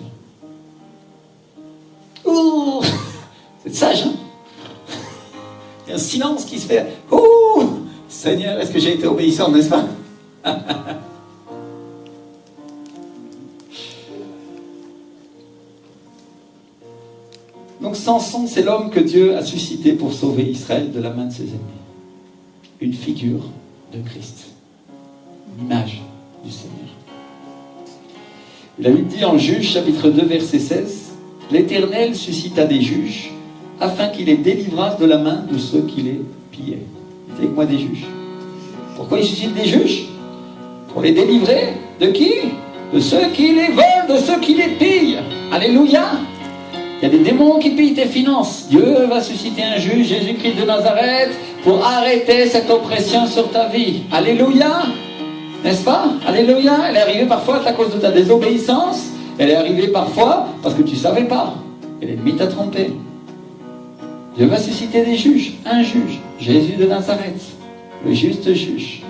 Ouh, c'est sage, hein? Il y a un silence qui se fait. Ouh, Seigneur, est-ce que j'ai été obéissant, n'est-ce pas? Donc Samson, c'est l'homme que Dieu a suscité pour sauver Israël de la main de ses ennemis. Une figure de Christ. Une image du Seigneur. La Bible dit en Juge, chapitre 2, verset 16, « L'Éternel suscita des juges, afin qu'il les délivrasse de la main de ceux qui les pillaient. » Dites avec moi des juges. Pourquoi il suscite des juges? Pour les délivrer de qui? De ceux qui les volent, de ceux qui les pillent. Alléluia! Il y a des démons qui pillent tes finances. Dieu va susciter un juge, Jésus-Christ de Nazareth, pour arrêter cette oppression sur ta vie. Alléluia! N'est-ce pas? Alléluia! Elle est arrivée parfois à cause de ta désobéissance. Elle est arrivée parfois parce que tu ne savais pas. Et l'ennemi t'a trompé. Dieu va susciter des juges. Un juge, Jésus de Nazareth, le juste juge.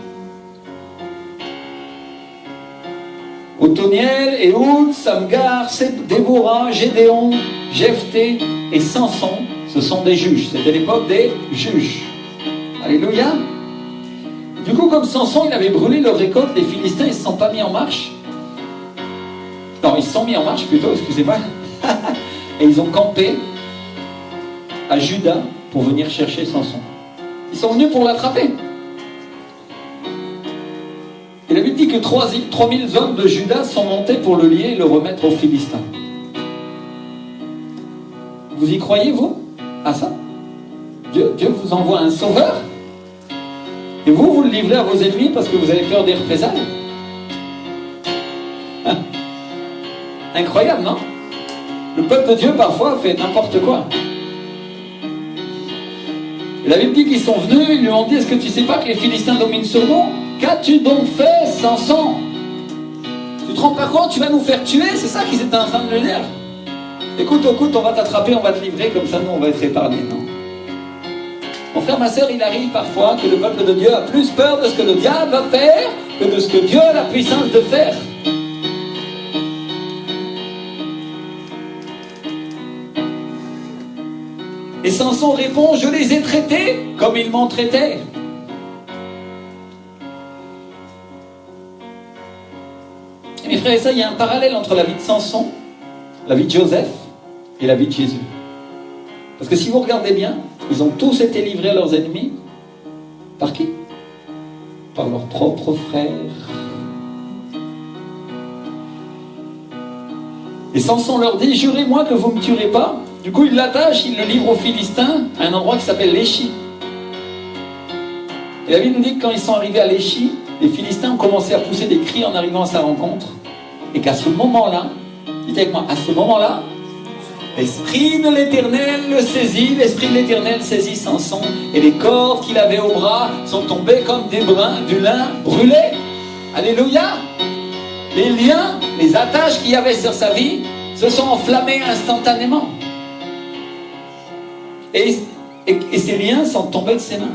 Othoniel, Ehud, Samgar, Déborah, Gédéon, Jephthé et Samson, ce sont des juges. C'était l'époque des juges. Alléluia. Du coup, comme Samson, il avait brûlé leur récolte, les Philistins, ils ne se sont pas mis en marche. Non, ils se sont mis en marche plutôt, excusez-moi. et ils ont campé à Juda pour venir chercher Samson. Ils sont venus pour l'attraper. Et la Bible dit que 3000 hommes de Juda sont montés pour le lier et le remettre aux Philistins. Vous y croyez, vous, à ça? Dieu vous envoie un sauveur et vous le livrez à vos ennemis parce que vous avez peur des représailles. Incroyable, non? Le peuple de Dieu parfois fait n'importe quoi. Et la Bible dit qu'ils sont venus, ils lui ont dit: est-ce que tu ne sais pas que les Philistins dominent sur nous? Qu'as-tu donc fait, Samson? Tu te rends pas compte, tu vas nous faire tuer? C'est ça qu'ils étaient en train de lui dire. Écoute, on va t'attraper, on va te livrer, comme ça nous on va être épargnés. Non. Mon frère, ma soeur, il arrive parfois que le peuple de Dieu a plus peur de ce que le diable va faire que de ce que Dieu a la puissance de faire. Et Samson répond: je les ai traités comme ils m'ont traité. Et mes frères et sœurs, il y a un parallèle entre la vie de Samson, la vie de Joseph et la vie de Jésus. Parce que si vous regardez bien, ils ont tous été livrés à leurs ennemis. Par qui? Par leurs propres frères. Et Samson leur dit: jurez-moi que vous ne me tuerez pas. Du coup, il l'attache, il le livre aux Philistins à un endroit qui s'appelle Léchi. Et la Bible nous dit que quand ils sont arrivés à Léchi, les Philistins ont commencé à pousser des cris en arrivant à sa rencontre. Et qu'à ce moment-là, dites avec moi, à ce moment-là, l'Esprit de l'Éternel le saisit, l'Esprit de l'Éternel saisit Samson, et les cordes qu'il avait au bras sont tombées comme du lin brûlé. Alléluia! Les liens, les attaches qu'il y avait sur sa vie se sont enflammés instantanément. Et ces liens sont tombés de ses mains.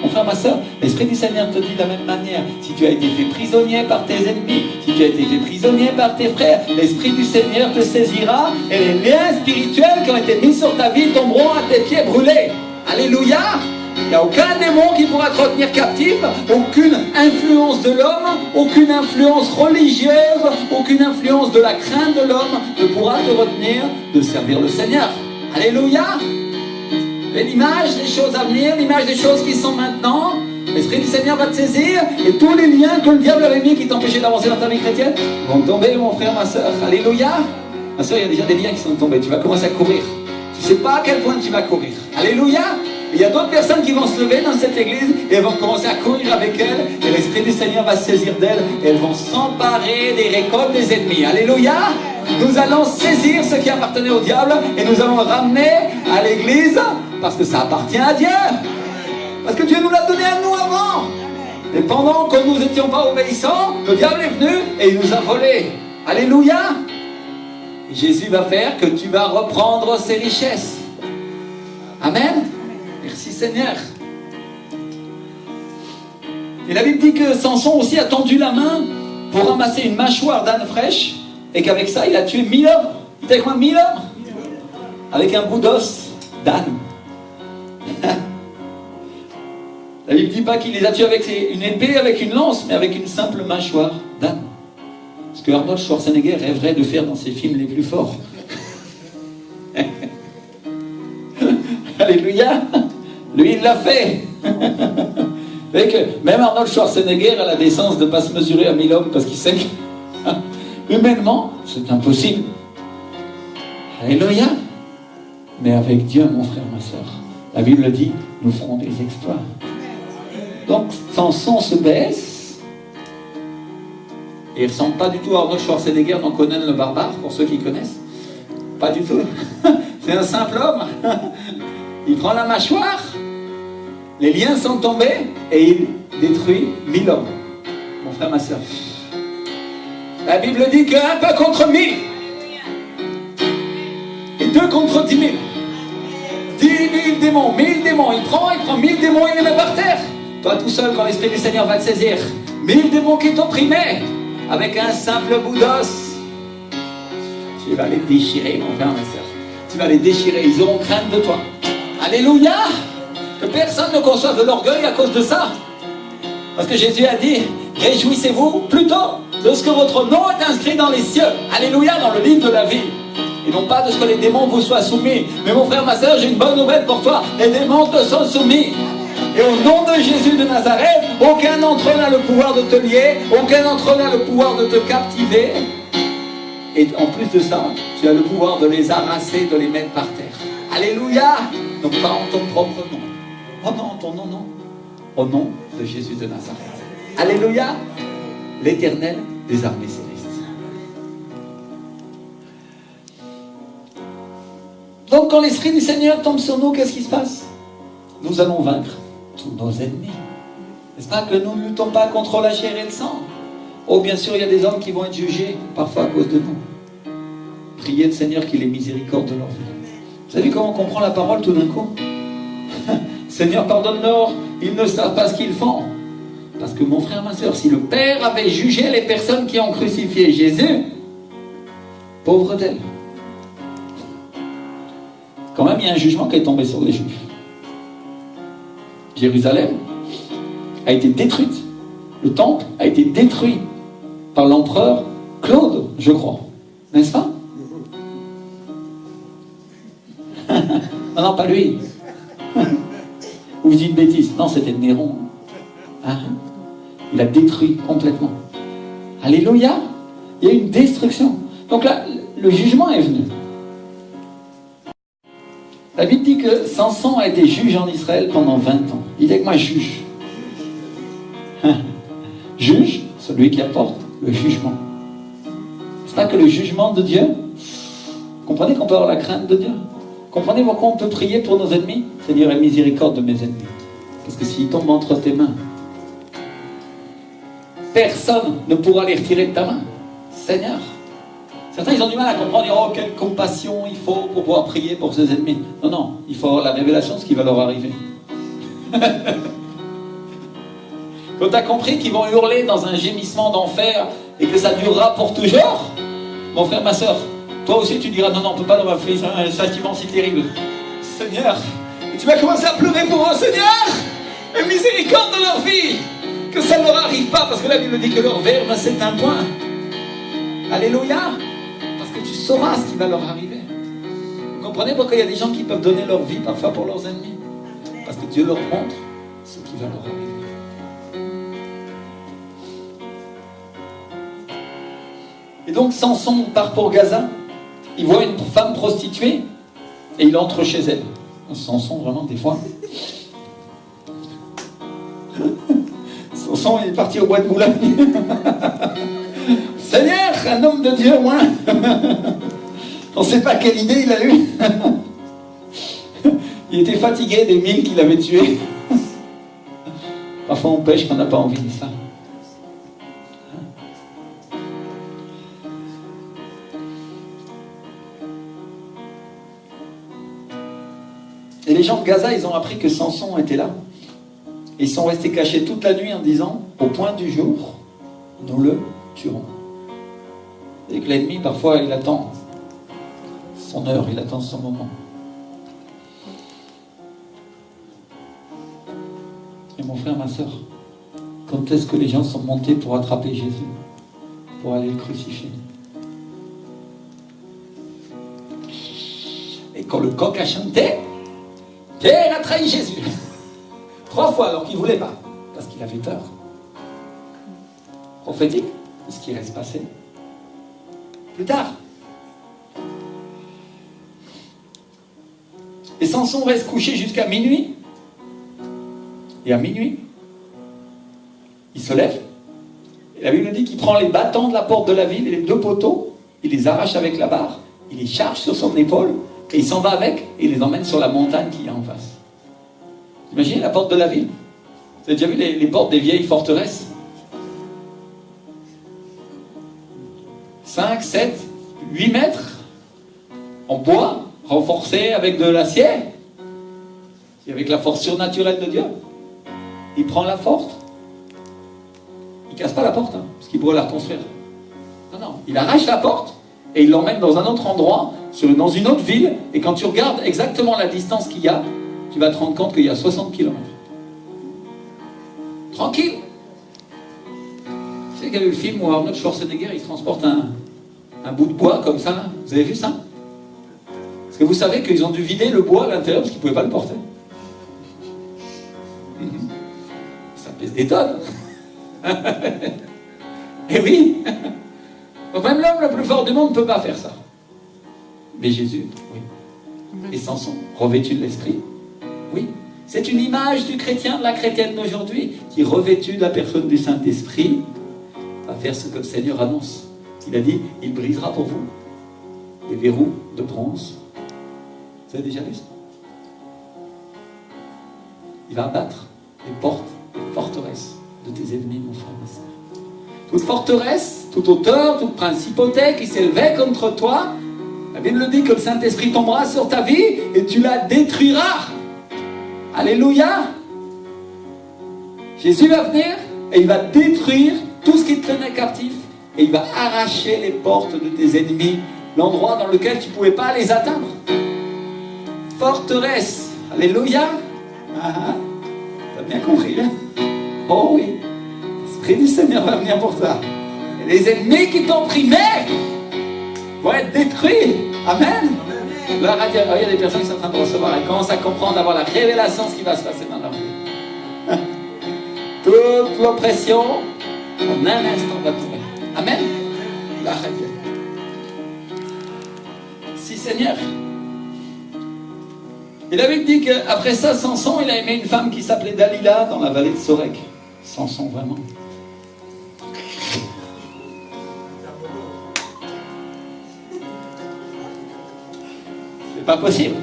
Mon frère, ma soeur, l'Esprit du Seigneur te dit de la même manière: si tu as été fait prisonnier par tes ennemis, si tu as été fait prisonnier par tes frères, l'Esprit du Seigneur te saisira et les liens spirituels qui ont été mis sur ta vie tomberont à tes pieds brûlés. Alléluia! Il n'y a aucun démon qui pourra te retenir captif, aucune influence de l'homme, aucune influence religieuse, aucune influence de la crainte de l'homme ne pourra te retenir de servir le Seigneur. Alléluia! Et l'image des choses à venir, l'image des choses qui sont maintenant, l'Esprit du Seigneur va te saisir et tous les liens que le diable avait mis qui t'empêchaient d'avancer dans ta vie chrétienne vont tomber, mon frère, ma soeur. Alléluia! Ma soeur, il y a déjà des liens qui sont tombés. Tu vas commencer à courir. Tu ne sais pas à quel point tu vas courir. Alléluia! Il y a d'autres personnes qui vont se lever dans cette église et elles vont commencer à courir avec elles et l'Esprit du Seigneur va se saisir d'elles et elles vont s'emparer des récoltes des ennemis. Alléluia! Nous allons saisir ce qui appartenait au diable et nous allons le ramener à l'église parce que ça appartient à Dieu. Parce que Dieu nous l'a donné à nous avant. Et pendant que nous n'étions pas obéissants, le diable est venu et il nous a volé. Alléluia! Et Jésus va faire que tu vas reprendre ses richesses. Amen. Merci Seigneur. Et la Bible dit que Samson aussi a tendu la main pour ramasser une mâchoire d'âne fraîche et qu'avec ça il a tué 1000 hommes. Dites avec moi, 1000 hommes avec un bout d'os d'âne. La Bible ne dit pas qu'il les a tués avec une épée, avec une lance, mais avec une simple mâchoire d'âne. Ce que Arnold Schwarzenegger rêverait de faire dans ses films les plus forts. Alléluia! Lui, il l'a fait. Fait que même Arnold Schwarzenegger a la décence de ne pas se mesurer à 1000 hommes parce qu'il sait que humainement, c'est impossible. Alléluia! Mais avec Dieu, mon frère, ma soeur, la Bible dit, nous ferons des exploits. Donc, Samson se baisse. Et il ne ressemble pas du tout à Arnold Schwarzenegger dans Conan le Barbare, pour ceux qui connaissent. Pas du tout. C'est un simple homme. Il prend la mâchoire, les liens sont tombés et il détruit 1000 hommes. Mon frère, ma soeur. La Bible dit qu'un peu contre 1000 et 2 contre 10 000. 10 000 démons, 1000 démons. Il prend 1000 démons, il les met par terre. Toi tout seul, quand l'Esprit du Seigneur va te saisir, 1000 démons qui t'opprimaient avec un simple bout d'os. Tu vas les déchirer, mon frère, ma soeur. Tu vas les déchirer, ils auront crainte de toi. Alléluia! Que personne ne conçoive de l'orgueil à cause de ça. Parce que Jésus a dit, réjouissez-vous plutôt de ce que votre nom est inscrit dans les cieux. Alléluia, dans le livre de la vie. et non pas de ce que les démons vous soient soumis. Mais mon frère, ma soeur, j'ai une bonne nouvelle pour toi. Les démons te sont soumis. Et au nom de Jésus de Nazareth, aucun d'entre eux n'a le pouvoir de te lier, aucun d'entre eux n'a le pouvoir de te captiver. Et en plus de ça, tu as le pouvoir de les arraser, de les mettre par terre. Alléluia! Donc pas en ton propre nom. Oh non, ton nom, non. Au nom de Jésus de Nazareth. Alléluia! L'Éternel des armées célestes. Donc quand l'Esprit du Seigneur tombe sur nous, qu'est-ce qui se passe? Nous allons vaincre tous nos ennemis. N'est-ce pas que nous ne luttons pas contre la chair et le sang? Oh, bien sûr, il y a des hommes qui vont être jugés, parfois à cause de nous. Priez le Seigneur qu'il ait miséricorde de leur vie. Vous savez comment on comprend la parole tout d'un coup? Seigneur, pardonne-leur, ils ne savent pas ce qu'ils font. Parce que mon frère, ma soeur, si le Père avait jugé les personnes qui ont crucifié Jésus, pauvre d'elle. Quand même, il y a un jugement qui est tombé sur les Juifs. Jérusalem a été détruite. Le temple a été détruit par l'empereur Claude, je crois. N'est-ce pas? Non, non, pas lui. Ou vous dites une bêtise. Non, c'était Néron. Hein? Il a détruit complètement. Alléluia. Il y a eu une destruction. Donc là, le jugement est venu. La Bible dit que Samson a été juge en Israël pendant 20 ans. Dites avec moi, juge. Juge, celui qui apporte le jugement. C'est pas que le jugement de Dieu. Comprenez qu'on peut avoir la crainte de Dieu. Comprenez pourquoi on peut prier pour nos ennemis? Seigneur, aie miséricorde de mes ennemis. Parce que s'ils tombent entre tes mains, personne ne pourra les retirer de ta main. Seigneur. Certains, ils ont du mal à comprendre. Oh, quelle compassion il faut pour pouvoir prier pour ses ennemis. Non, non. Il faut avoir la révélation de ce qui va leur arriver. Quand tu as compris qu'ils vont hurler dans un gémissement d'enfer et que ça durera pour toujours, mon frère, ma soeur, toi aussi tu diras non, non, on ne peut pas leur faire un châtiment si terrible. Seigneur, tu vas commencer à pleurer pour eux, Seigneur, et miséricorde de leur vie, que ça ne leur arrive pas, parce que la Bible dit que leur verbe c'est un point. Alléluia, parce que tu sauras ce qui va leur arriver. Vous comprenez pourquoi il y a des gens qui peuvent donner leur vie parfois pour leurs ennemis? Parce que Dieu leur montre ce qui va leur arriver. Et donc Samson part pour Gaza, il voit une femme prostituée et il entre chez elle. Samson, vraiment, des fois. Samson est parti au bois de Boulogne. Seigneur, un homme de Dieu, moi. On ne sait pas quelle idée il a eue. Il était fatigué des 1000 qu'il avait tués. Parfois on pêche qu'on n'a pas envie de ça. Et les gens de Gaza, ils ont appris que Samson était là. Et ils sont restés cachés toute la nuit en disant, au point du jour, nous le tuerons. Et que l'ennemi, parfois, il attend son heure, il attend son moment. Et mon frère, ma soeur, quand est-ce que les gens sont montés pour attraper Jésus, pour aller le crucifier? Et quand le coq a chanté, Pierre a trahi Jésus. 3 fois alors qu'il ne voulait pas, parce qu'il avait peur. Prophétique, ce qui reste passé plus tard. Et Samson reste couché jusqu'à minuit. Et à minuit, il se lève. Et la Bible dit qu'il prend les battants de la porte de la ville et les 2 poteaux, il les arrache avec la barre, il les charge sur son épaule, et il s'en va avec, et il les emmène sur la montagne qui est en face. Imaginez la porte de la ville. Vous avez déjà vu les portes des vieilles forteresses? 5, 7, 8 mètres en bois, renforcé avec de l'acier, et avec la force surnaturelle de Dieu. Il prend la porte. Il ne casse pas la porte, hein, parce qu'il pourrait la reconstruire. Non, non, il arrache la porte, et il l'emmène dans un autre endroit, dans une autre ville, et quand tu regardes exactement la distance qu'il y a, tu vas te rendre compte qu'il y a 60 km. Tranquille. Tu sais qu'il y a eu le film où Arnold Schwarzenegger, il transporte un bout de bois comme ça, là. Vous avez vu ça? que vous savez qu'ils ont dû vider le bois à l'intérieur parce qu'ils ne pouvaient pas le porter. Ça pèse des tonnes. Et oui. Donc même l'homme le plus fort du monde ne peut pas faire ça. Mais Jésus, oui. Et Samson, revêtu de l'esprit, oui. C'est une image du chrétien, de la chrétienne d'aujourd'hui, qui, revêtu de la personne du Saint-Esprit, va faire ce que le Seigneur annonce. Il a dit, il brisera pour vous des verrous de bronze. Vous avez déjà vu ça? Il va abattre les portes, les forteresses de tes ennemis, mon frère, ma sœur. Toute forteresse, toute hauteur, toute principauté qui s'élevait contre toi, la Bible dit que le Saint-Esprit tombera sur ta vie et tu la détruiras. Alléluia. Jésus va venir et il va détruire tout ce qui te tenait captif et il va arracher les portes de tes ennemis, l'endroit dans lequel tu ne pouvais pas les atteindre. Forteresse. Alléluia. T'as bien compris, hein? Oh oui. L'Esprit du Seigneur va venir pour ça. Et les ennemis qui t'opprimaient vont être détruits. Amen. Là, il y a des personnes qui sont en train de recevoir. Elles commencent à comprendre, d'avoir la révélation de ce qui va se passer dans leur vie. Toute l'oppression, en un instant, va tomber. Amen. Là, si, Seigneur. Et la Bible dit qu'après ça, Samson, il a aimé une femme qui s'appelait Dalila dans la vallée de Sorek. Samson, vraiment. C'est pas possible.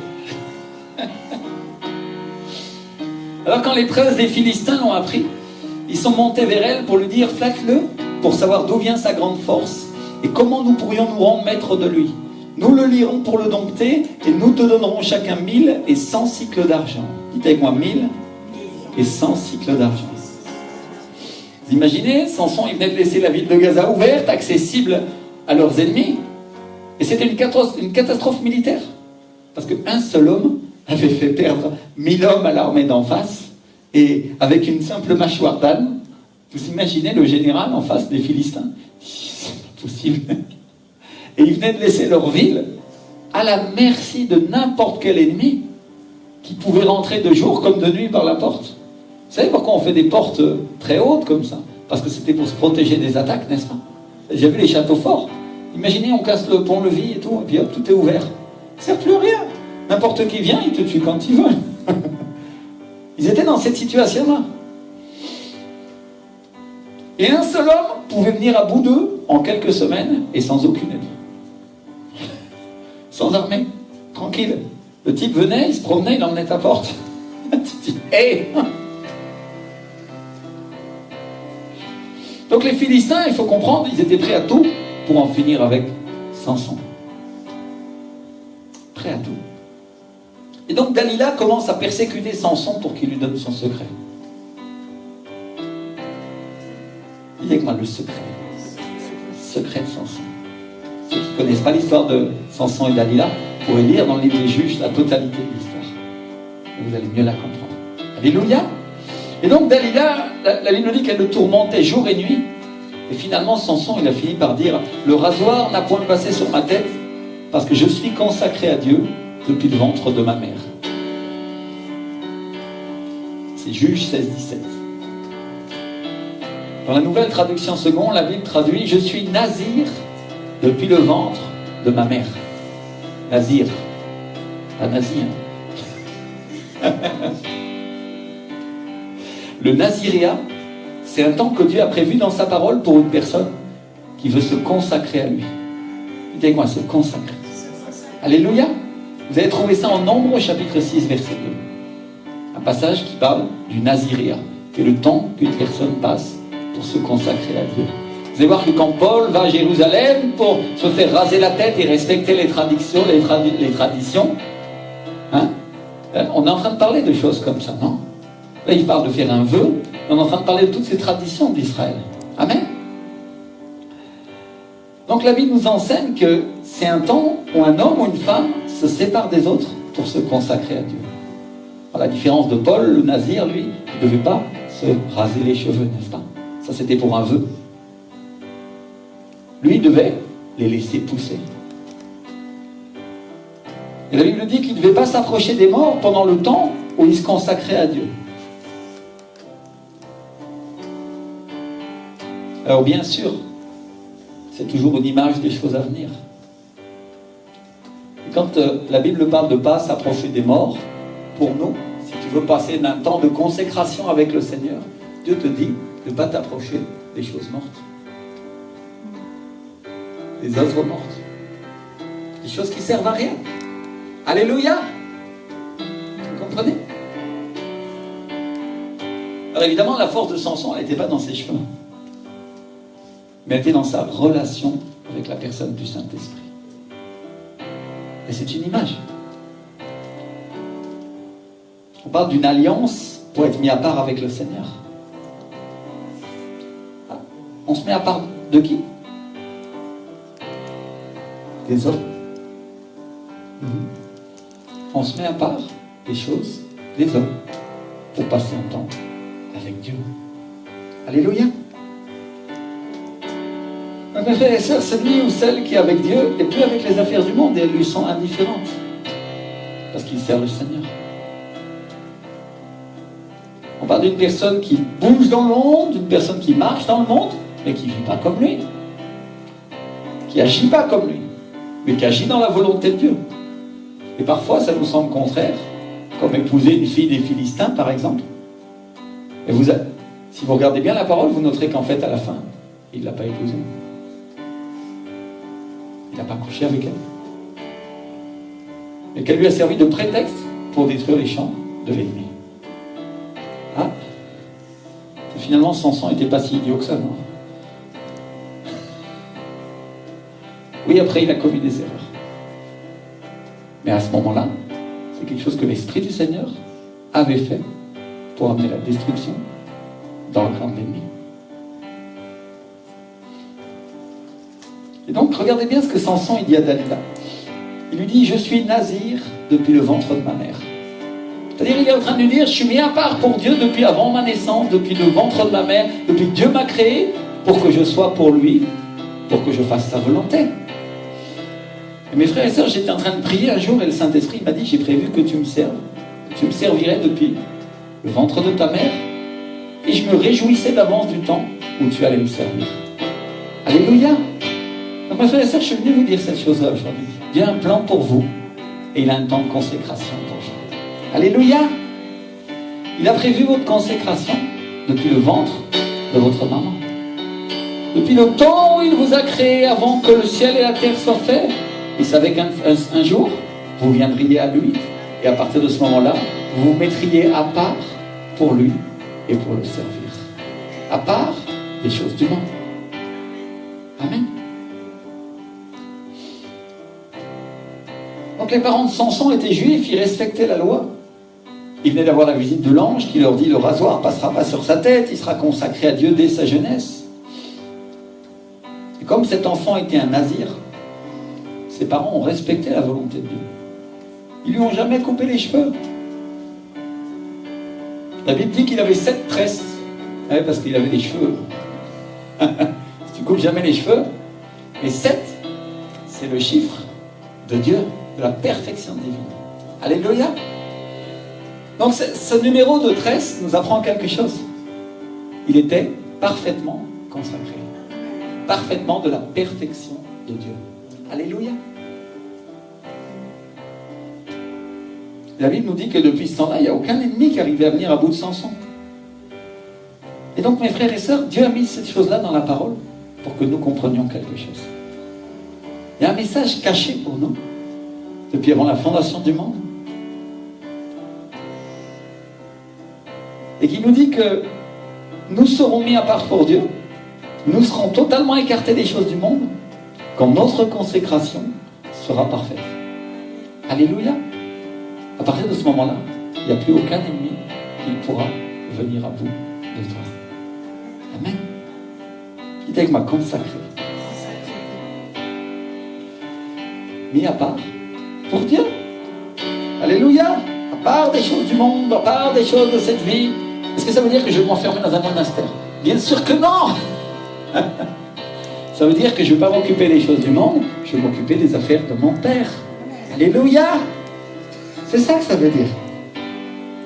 Alors quand les princes des Philistins l'ont appris, ils sont montés vers elle pour lui dire, flatte-le, pour savoir d'où vient sa grande force et comment nous pourrions nous rendre maîtres de lui. Nous le lirons pour le dompter et nous te donnerons chacun 1000 et 100 cycles d'argent. Dites avec moi, 1000 et 100 cycles d'argent. Vous imaginez, Samson, il venait de laisser la ville de Gaza ouverte, accessible à leurs ennemis. Et c'était une catastrophe militaire. Parce qu'un seul homme avait fait perdre 1000 hommes à l'armée d'en face. Et avec une simple mâchoire d'âne, vous imaginez le général en face des Philistins? C'est pas possible. Et ils venaient de laisser leur ville à la merci de n'importe quel ennemi qui pouvait rentrer de jour comme de nuit par la porte. Vous savez pourquoi on fait des portes très hautes comme ça? Parce que c'était pour se protéger des attaques, n'est-ce pas? J'ai vu les châteaux forts. Imaginez, on casse le pont-levis et tout, et puis hop, tout est ouvert. Ça ne sert plus à rien. N'importe qui vient, il te tue quand il veut. Ils étaient dans cette situation-là. Et un seul homme pouvait venir à bout d'eux en quelques semaines et sans aucune aide. Sans armée, tranquille. Le type venait, il se promenait, il emmenait ta porte. Tu dis, hé! Donc les Philistins, il faut comprendre, ils étaient prêts à tout pour en finir avec Samson. Prêts à tout. Et donc Dalila commence à persécuter Samson pour qu'il lui donne son secret. Dites avec moi le secret. Le secret de Samson. Ceux qui ne connaissent pas l'histoire de Samson et Dalila pourraient lire dans le livre des Juges la totalité de l'histoire. Et vous allez mieux la comprendre. Alléluia. Et donc Dalila, la Bible dit qu'elle le tourmentait jour et nuit. Et finalement Samson, il a fini par dire, le rasoir n'a point passé sur ma tête parce que je suis consacré à Dieu depuis le ventre de ma mère. C'est Juges 16-17. Dans la nouvelle traduction seconde, la Bible traduit « Je suis nazir depuis le ventre de ma mère ». Nazir. Pas nazir. Le naziréat, c'est un temps que Dieu a prévu dans sa parole pour une personne qui veut se consacrer à lui. Dites avec moi, se consacrer. Alléluia. Vous avez trouvé ça en Nombre, chapitre 6, verset 2. Un passage qui parle du naziréat, qui est le temps qu'une personne passe pour se consacrer à Dieu. Vous allez voir que quand Paul va à Jérusalem pour se faire raser la tête et respecter les traditions, hein, on est en train de parler de choses comme ça, non? Là, il parle de faire un vœu, on est en train de parler de toutes ces traditions d'Israël. Amen. Donc la Bible nous enseigne que c'est un temps où un homme ou une femme se sépare des autres pour se consacrer à Dieu. À la différence de Paul, le nazir, lui, il ne devait pas se raser les cheveux, n'est-ce pas? Ça, c'était pour un vœu. Lui, il devait les laisser pousser. Et la Bible dit qu'il ne devait pas s'approcher des morts pendant le temps où il se consacrait à Dieu. Alors bien sûr, c'est toujours une image des choses à venir. Et quand la Bible parle de ne pas s'approcher des morts, pour nous, si tu veux passer d'un temps de consécration avec le Seigneur, Dieu te dit de ne pas t'approcher des choses mortes. Des œuvres mortes. Des choses qui ne servent à rien. Alléluia! Vous comprenez? Alors évidemment, la force de Samson, elle n'était pas dans ses cheveux. Mais elle était dans sa relation avec la personne du Saint-Esprit. Et c'est une image. On parle d'une alliance pour être mis à part avec le Seigneur. On se met à part de qui? Des hommes. On se met à part des choses, des hommes, pour passer un temps avec Dieu. Alléluia. Mes frères et sœurs, celui ou celle qui est avec Dieu n'est plus avec les affaires du monde et elles lui sont indifférentes. Parce qu'il sert le Seigneur. On parle d'une personne qui bouge dans le monde, d'une personne qui marche dans le monde, mais qui ne vit pas comme lui. Qui n'agit pas comme lui, mais qui agit dans la volonté de Dieu. Et parfois, ça nous semble contraire, comme épouser une fille des Philistins, par exemple. Et si vous regardez bien la parole, vous noterez qu'en fait, à la fin, il ne l'a pas épousée. Il n'a pas couché avec elle. Mais qu'elle lui a servi de prétexte pour détruire les champs de l'ennemi. Ah, finalement, Samson n'était pas si idiot que ça, non? Oui, après, il a commis des erreurs. Mais à ce moment-là, c'est quelque chose que l'Esprit du Seigneur avait fait pour amener la destruction dans le camp de l'ennemi. Et donc, regardez bien ce que Samson il dit à Dalila. Il lui dit, je suis nazir depuis le ventre de ma mère. C'est-à-dire, il est en train de lui dire, je suis mis à part pour Dieu depuis avant ma naissance, depuis le ventre de ma mère, depuis que Dieu m'a créé, pour que je sois pour lui, pour que je fasse sa volonté. Et mes frères et sœurs, j'étais en train de prier un jour et le Saint-Esprit m'a dit, j'ai prévu que tu me serves. Tu me servirais depuis le ventre de ta mère. Et je me réjouissais d'avance du temps où tu allais me servir. Alléluia. Donc mes frères et sœurs, je suis venu vous dire cette chose-là aujourd'hui. Dieu a un plan pour vous et il a un temps de consécration pour vous. Alléluia. Il a prévu votre consécration depuis le ventre de votre maman. Depuis le temps où il vous a créé avant que le ciel et la terre soient faits. Il savait qu'un jour, vous viendriez à lui. Et à partir de ce moment-là, vous vous mettriez à part pour lui et pour le servir. À part des choses du monde. Amen. Donc les parents de Samson étaient juifs, ils respectaient la loi. Ils venaient d'avoir la visite de l'ange qui leur dit le rasoir ne passera pas sur sa tête, il sera consacré à Dieu dès sa jeunesse. Et comme cet enfant était un nazir, ses parents ont respecté la volonté de Dieu. Ils lui ont jamais coupé les cheveux. La Bible dit qu'il avait 7 tresses. Ouais, parce qu'il avait des cheveux. Tu coupes jamais les cheveux. Mais 7, c'est le chiffre de Dieu, de la perfection divine. Alléluia. Donc ce numéro de tresse nous apprend quelque chose. Il était parfaitement consacré. Parfaitement de la perfection de Dieu. Alléluia. La Bible nous dit que depuis ce temps-là, il n'y a aucun ennemi qui arrivait à venir à bout de Samson. Et donc, mes frères et sœurs, Dieu a mis cette chose-là dans la parole pour que nous comprenions quelque chose. Il y a un message caché pour nous depuis avant la fondation du monde et qui nous dit que nous serons mis à part pour Dieu, nous serons totalement écartés des choses du monde quand notre consécration sera parfaite. Alléluia. À partir de ce moment-là, il n'y a plus aucun ennemi qui pourra venir à bout de toi. Amen. Dites avec moi, consacré. Mis à part pour Dieu. Alléluia. À part des choses du monde, à part des choses de cette vie. Est-ce que ça veut dire que je vais m'enfermer dans un monastère? Bien sûr que non. Ça veut dire que je ne vais pas m'occuper des choses du monde, je vais m'occuper des affaires de mon Père. Alléluia. C'est ça que ça veut dire.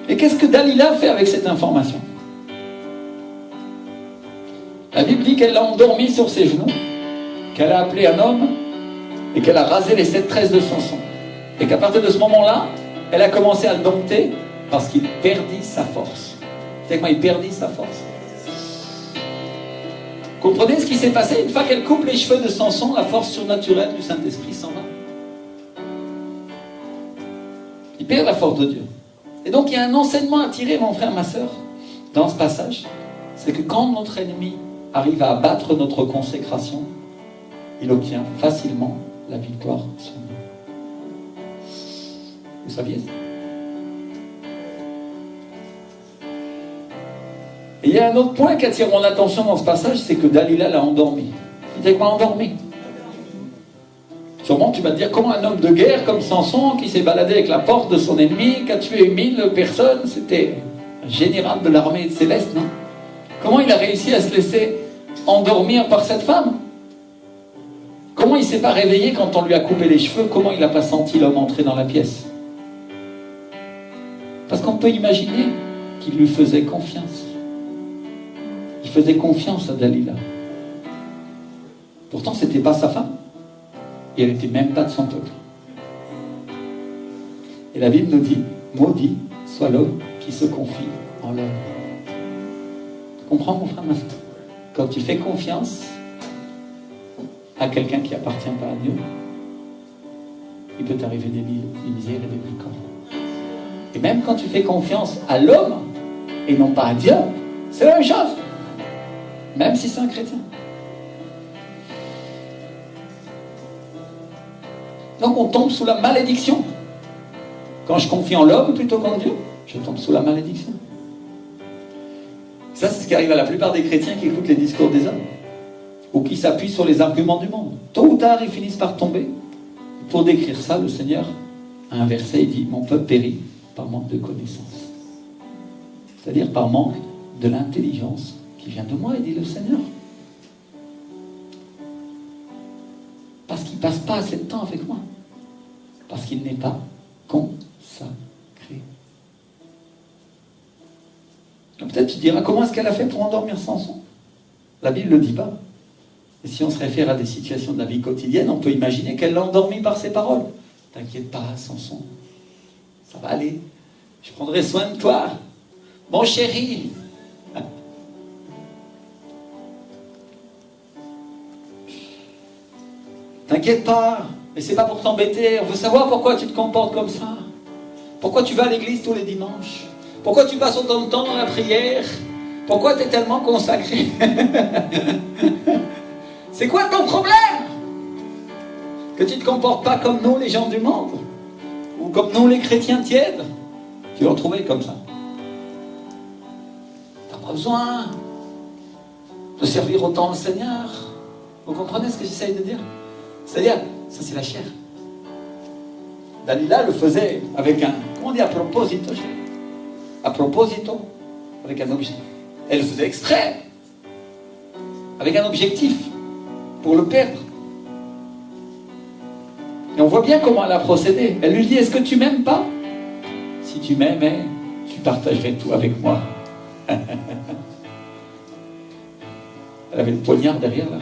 Et qu'est-ce que Dalila fait avec cette information? La Bible dit qu'elle l'a endormi sur ses genoux, qu'elle a appelé un homme et qu'elle a rasé les 7 tresses de Samson. Et qu'à partir de ce moment-là, elle a commencé à le dompter parce qu'il perdit sa force. C'est comment il perdit sa force. Comprenez ce qui s'est passé? Une fois qu'elle coupe les cheveux de Samson, la force surnaturelle du Saint-Esprit s'en va. Il perd la force de Dieu. Et donc il y a un enseignement à tirer, mon frère, ma soeur, dans ce passage. C'est que quand notre ennemi arrive à abattre notre consécration, il obtient facilement la victoire sur nous. Vous saviez ça? Et il y a un autre point qui attire mon attention dans ce passage, c'est que Dalila l'a endormi. Il dit quoi, endormi? Sûrement tu vas te dire, comment un homme de guerre comme Samson, qui s'est baladé avec la porte de son ennemi, qui a tué 1000 personnes, c'était un général de l'armée céleste, non? Comment il a réussi à se laisser endormir par cette femme? Comment il ne s'est pas réveillé quand on lui a coupé les cheveux? Comment il n'a pas senti l'homme entrer dans la pièce? Parce qu'on peut imaginer qu'il lui faisait confiance. Il faisait confiance à Dalila. Pourtant, ce n'était pas sa femme. Et elle n'était même pas de son peuple. Et la Bible nous dit, maudit soit l'homme qui se confie en l'homme. Tu comprends, mon frère, ma soeur? Quand tu fais confiance à quelqu'un qui n'appartient pas à Dieu, il peut t'arriver des misères et des bricoles. Et même quand tu fais confiance à l'homme et non pas à Dieu, c'est la même chose. Même si c'est un chrétien. Donc on tombe sous la malédiction. Quand je confie en l'homme plutôt qu'en Dieu, je tombe sous la malédiction. Ça, c'est ce qui arrive à la plupart des chrétiens qui écoutent les discours des hommes ou qui s'appuient sur les arguments du monde. Tôt ou tard, ils finissent par tomber. Pour décrire ça, le Seigneur a un verset, il dit « Mon peuple périt par manque de connaissance ». C'est-à-dire par manque de l'intelligence qui vient de moi, il dit le Seigneur. Parce qu'il ne passe pas assez de temps avec moi. Parce qu'il n'est pas consacré. Peut-être tu diras, comment est-ce qu'elle a fait pour endormir Samson? La Bible ne le dit pas. Et si on se réfère à des situations de la vie quotidienne, on peut imaginer qu'elle l'a endormi par ses paroles. T'inquiète pas, Samson. Ça va aller. Je prendrai soin de toi. Mon chéri. T'inquiète pas. Mais c'est pas pour t'embêter. On veut savoir pourquoi tu te comportes comme ça. Pourquoi tu vas à l'église tous les dimanches. Pourquoi tu passes autant de temps dans la prière. Pourquoi tu es tellement consacré. C'est quoi ton problème? Que tu ne te comportes pas comme nous, les gens du monde, ou comme nous, les chrétiens tièdes. Tu vas le trouver comme ça. Tu n'as pas besoin de servir autant le Seigneur. Vous comprenez ce que j'essaye de dire? C'est-à-dire, ça c'est la chair. Dalila le faisait avec un, comment on dit, à proposito, à proposito, avec un objet. Elle le faisait exprès, avec un objectif, pour le perdre. Et on voit bien comment elle a procédé. Elle lui dit, est-ce que tu m'aimes pas? Si tu m'aimais, tu partagerais tout avec moi. Elle avait le poignard derrière là.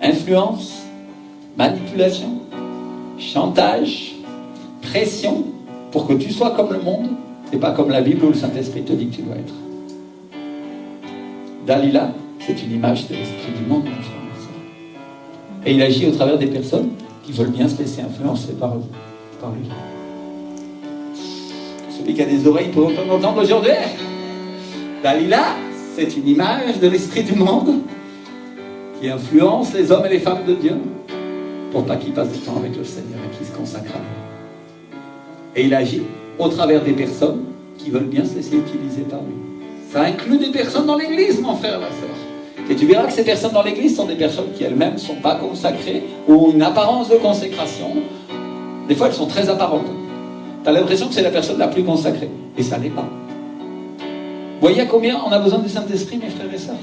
Influence, manipulation, chantage, pression, pour que tu sois comme le monde, et pas comme la Bible où le Saint-Esprit te dit que tu dois être. Dalila, c'est une image de l'esprit du monde, mon frère. Et il agit au travers des personnes qui veulent bien se laisser influencer par lui. Celui qui a des oreilles pour entendre aujourd'hui. Dalila, c'est une image de l'esprit du monde qui influence les hommes et les femmes de Dieu pour pas qu'ils passent du temps avec le Seigneur et qu'ils se consacrent à lui. Et il agit au travers des personnes qui veulent bien se laisser utiliser par lui. Ça inclut des personnes dans l'église, mon frère, ma soeur. Et tu verras que ces personnes dans l'église sont des personnes qui elles-mêmes ne sont pas consacrées ou ont une apparence de consécration. Des fois, elles sont très apparentes. Tu as l'impression que c'est la personne la plus consacrée. Et ça ne l'est pas. Vous voyez à combien on a besoin du Saint-Esprit, mes frères et sœurs?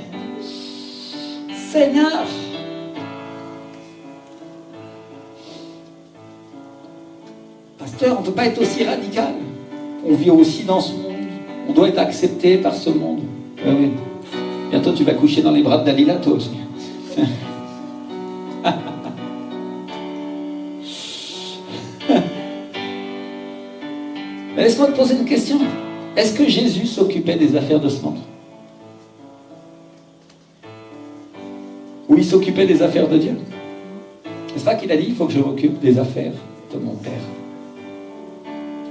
Seigneur! pasteur, on ne peut pas être aussi radical. On vit aussi dans ce monde. On doit être accepté par ce monde. Oui, oui. Bientôt, tu vas coucher dans les bras de Dalila, toi aussi. Mais laisse-moi te poser une question. Est-ce que Jésus s'occupait des affaires de ce monde? Ou il s'occupait des affaires de Dieu? N'est-ce pas qu'il a dit, il faut que je m'occupe des affaires de mon Père?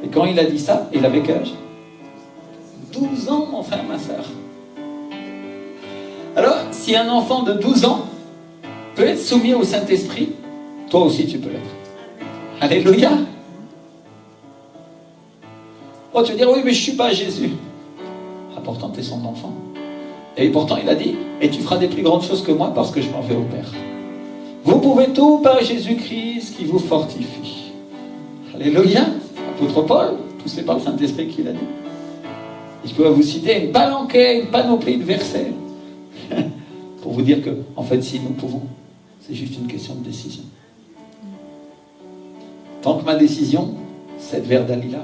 Et quand il a dit ça, il avait quel âge? 12 ans, mon frère, ma soeur. Alors, si un enfant de 12 ans peut être soumis au Saint-Esprit, toi aussi tu peux l'être. Alléluia. Oh, tu veux dire, oui, mais je ne suis pas Jésus. Ah, pourtant, tu es son enfant. Et pourtant, il a dit, et tu feras des plus grandes choses que moi parce que je m'en vais au Père. Vous pouvez tout par Jésus-Christ qui vous fortifie. Alléluia. Apôtre Paul, tout c'est par le Saint-Esprit qu'il a dit. Et je peux vous citer une palanquée, une panoplie de versets pour vous dire que, en fait, si nous pouvons, c'est juste une question de décision. Tant que ma décision, c'est vers Dalila.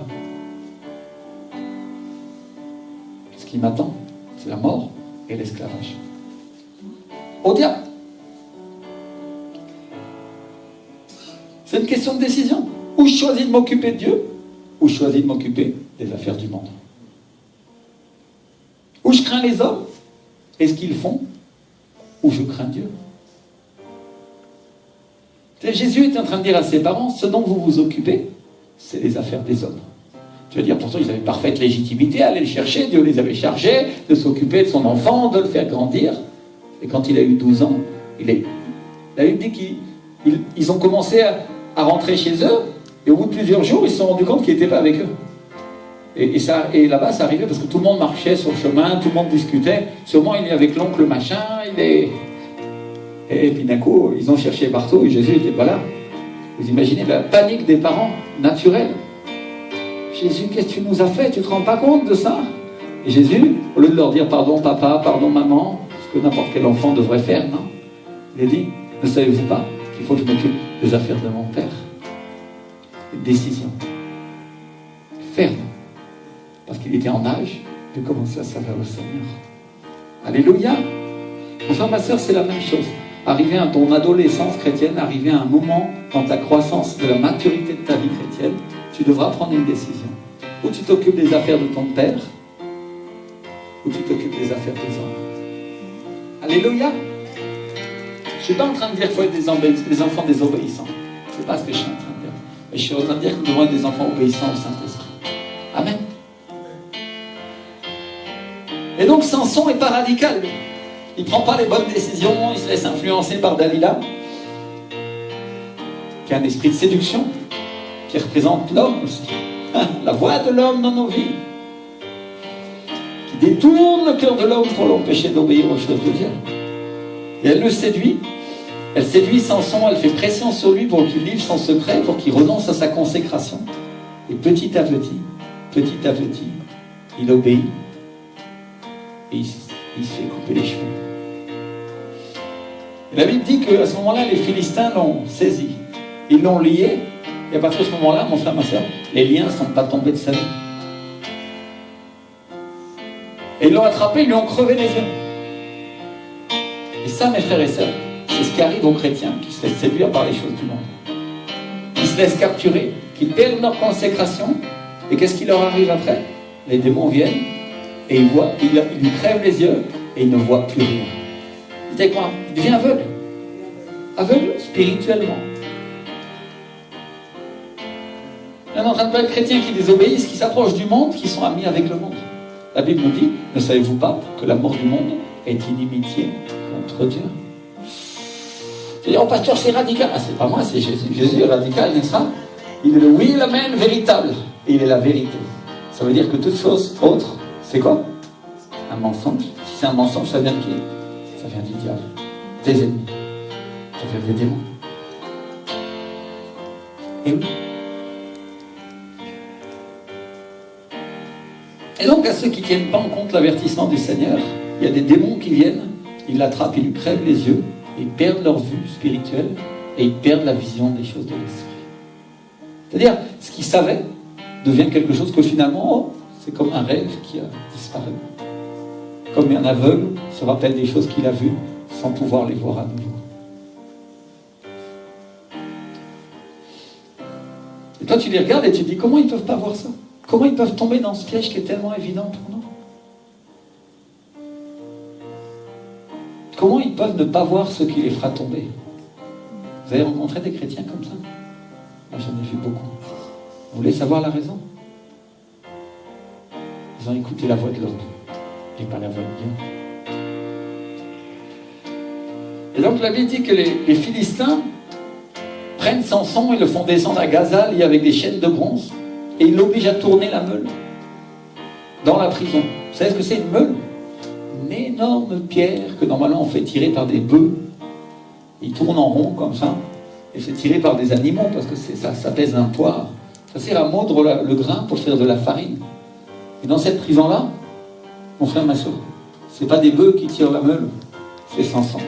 Ce qui m'attend, c'est la mort et l'esclavage. Au diable. C'est une question de décision. Ou je choisis de m'occuper de Dieu, ou je choisis de m'occuper des affaires du monde. Ou je crains les hommes et ce qu'ils font, ou je crains Dieu. Jésus est en train de dire à ses parents, ce dont vous vous occupez, c'est les affaires des hommes. Tu vas dire, pourtant ils avaient parfaite légitimité à aller le chercher, Dieu les avait chargés de s'occuper de son enfant, de le faire grandir. Et quand il a eu 12 ans, la Bible dit qu'ils ont commencé à rentrer chez eux, et au bout de plusieurs jours, ils se sont rendus compte qu'il n'était pas avec eux. Et là-bas, ça arrivait parce que tout le monde marchait sur le chemin, tout le monde discutait. Sûrement, il est avec l'oncle machin, Et puis d'un coup, ils ont cherché partout et Jésus n'était pas là. Vous imaginez la panique des parents naturels. Jésus, qu'est-ce que tu nous as fait? Tu ne te rends pas compte de ça? Et Jésus, au lieu de leur dire pardon papa, pardon maman, ce que n'importe quel enfant devrait faire, non? Il a dit, ne savez-vous pas qu'il faut que je m'occupe des affaires de mon Père? Une décision ferme. Parce qu'il était en âge de commencer à servir le Seigneur. Alléluia. Mon frère, ma soeur, c'est la même chose. Arriver à ton adolescence chrétienne, arriver à un moment dans ta croissance de la maturité de ta vie chrétienne, tu devras prendre une décision. Ou tu t'occupes des affaires de ton Père, ou tu t'occupes des affaires des hommes. Alléluia. Je ne suis pas en train de dire qu'il faut être des enfants désobéissants. Ce n'est pas ce que je suis en train de dire. Mais je suis en train de dire que nous devons être des enfants obéissants au Saint-Esprit. Amen. Et donc Samson n'est pas radical. Il ne prend pas les bonnes décisions, il se laisse influencer par Dalila, qui a un esprit de séduction, qui représente l'homme aussi. La voix de l'homme dans nos vies, qui détourne le cœur de l'homme pour l'empêcher d'obéir aux choses de Dieu. Et elle le séduit. Elle séduit Samson, elle fait pression sur lui pour qu'il livre son secret, pour qu'il renonce à sa consécration. Et petit à petit, il obéit. Et il se fait couper les cheveux. Et la Bible dit qu'à ce moment-là, les Philistins l'ont saisi. Ils l'ont lié. Et à partir de ce moment-là, mon frère, ma soeur, les liens ne sont pas tombés de sa vie. Et ils l'ont attrapé, ils lui ont crevé les yeux. Et ça, mes frères et sœurs, c'est ce qui arrive aux chrétiens qui se laissent séduire par les choses du monde. Qui se laissent capturer, qui perdent leur consécration. Et qu'est-ce qui leur arrive après? Les démons viennent et ils lui crèvent les yeux et ils ne voient plus rien. Il dit quoi? Il devient aveugle. Aveugle spirituellement. On est en train de parler de chrétiens qui désobéissent, qui s'approchent du monde, qui sont amis avec le monde. La Bible nous dit, ne savez-vous pas que l'amour du monde est inimitié contre Dieu? C'est-à-dire, oh pasteur, c'est radical. Ah, c'est pas moi, c'est Jésus. Jésus est radical, n'est-ce pas? Il est le oui, l'amen véritable. Et il est la vérité. Ça veut dire que toute chose autre, c'est quoi? Un mensonge. Si c'est un mensonge, ça vient de qui? Ça vient du diable, des ennemis, ça vient des démons. Et oui. Et donc, à ceux qui ne tiennent pas en compte l'avertissement du Seigneur, il y a des démons qui viennent, ils l'attrapent, ils lui crèvent les yeux, ils perdent leur vue spirituelle et ils perdent la vision des choses de l'esprit. C'est-à-dire, ce qu'il savait devient quelque chose que finalement, oh, c'est comme un rêve qui a disparu. Comme un aveugle se rappelle des choses qu'il a vues sans pouvoir les voir à nouveau. Et toi, tu les regardes et tu te dis, comment ils ne peuvent pas voir ça? Comment ils peuvent tomber dans ce piège qui est tellement évident pour nous? Comment ils peuvent ne pas voir ce qui les fera tomber? Vous avez rencontré des chrétiens comme ça? Moi, j'en ai vu beaucoup. Vous voulez savoir la raison? Ils ont écouté la voix de l'autre et pas la voix de Dieu. Et donc la Bible dit que les Philistins prennent Samson et le font descendre à Gaza, lié avec des chaînes de bronze, et ils l'obligent à tourner la meule dans la prison. Vous savez ce que c'est une meule? Une énorme pierre que normalement on fait tirer par des bœufs. Ils tournent en rond comme ça, et c'est tiré par des animaux parce que ça pèse un poids. Ça sert à moudre le grain pour faire de la farine. Et dans cette prison-là, mon frère, ma soeur, c'est pas des bœufs qui tirent la meule, c'est Samson.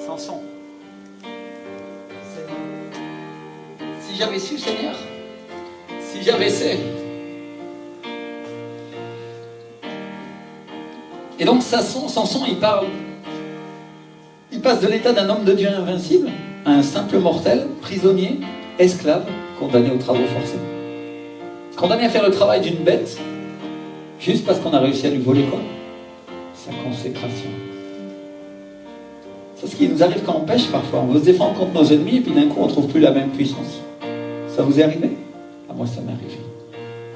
Samson. Si j'avais su, Seigneur, si j'avais su. Et donc Samson, il passe de l'état d'un homme de Dieu invincible à un simple mortel, prisonnier, esclave, condamné aux travaux forcés. Condamné à faire le travail d'une bête, juste parce qu'on a réussi à lui voler quoi? Sa consécration. C'est ce qui nous arrive quand on pêche parfois. On veut se défendre contre nos ennemis et puis d'un coup on ne trouve plus la même puissance. Ça vous est arrivé? Ah, moi ça m'est arrivé.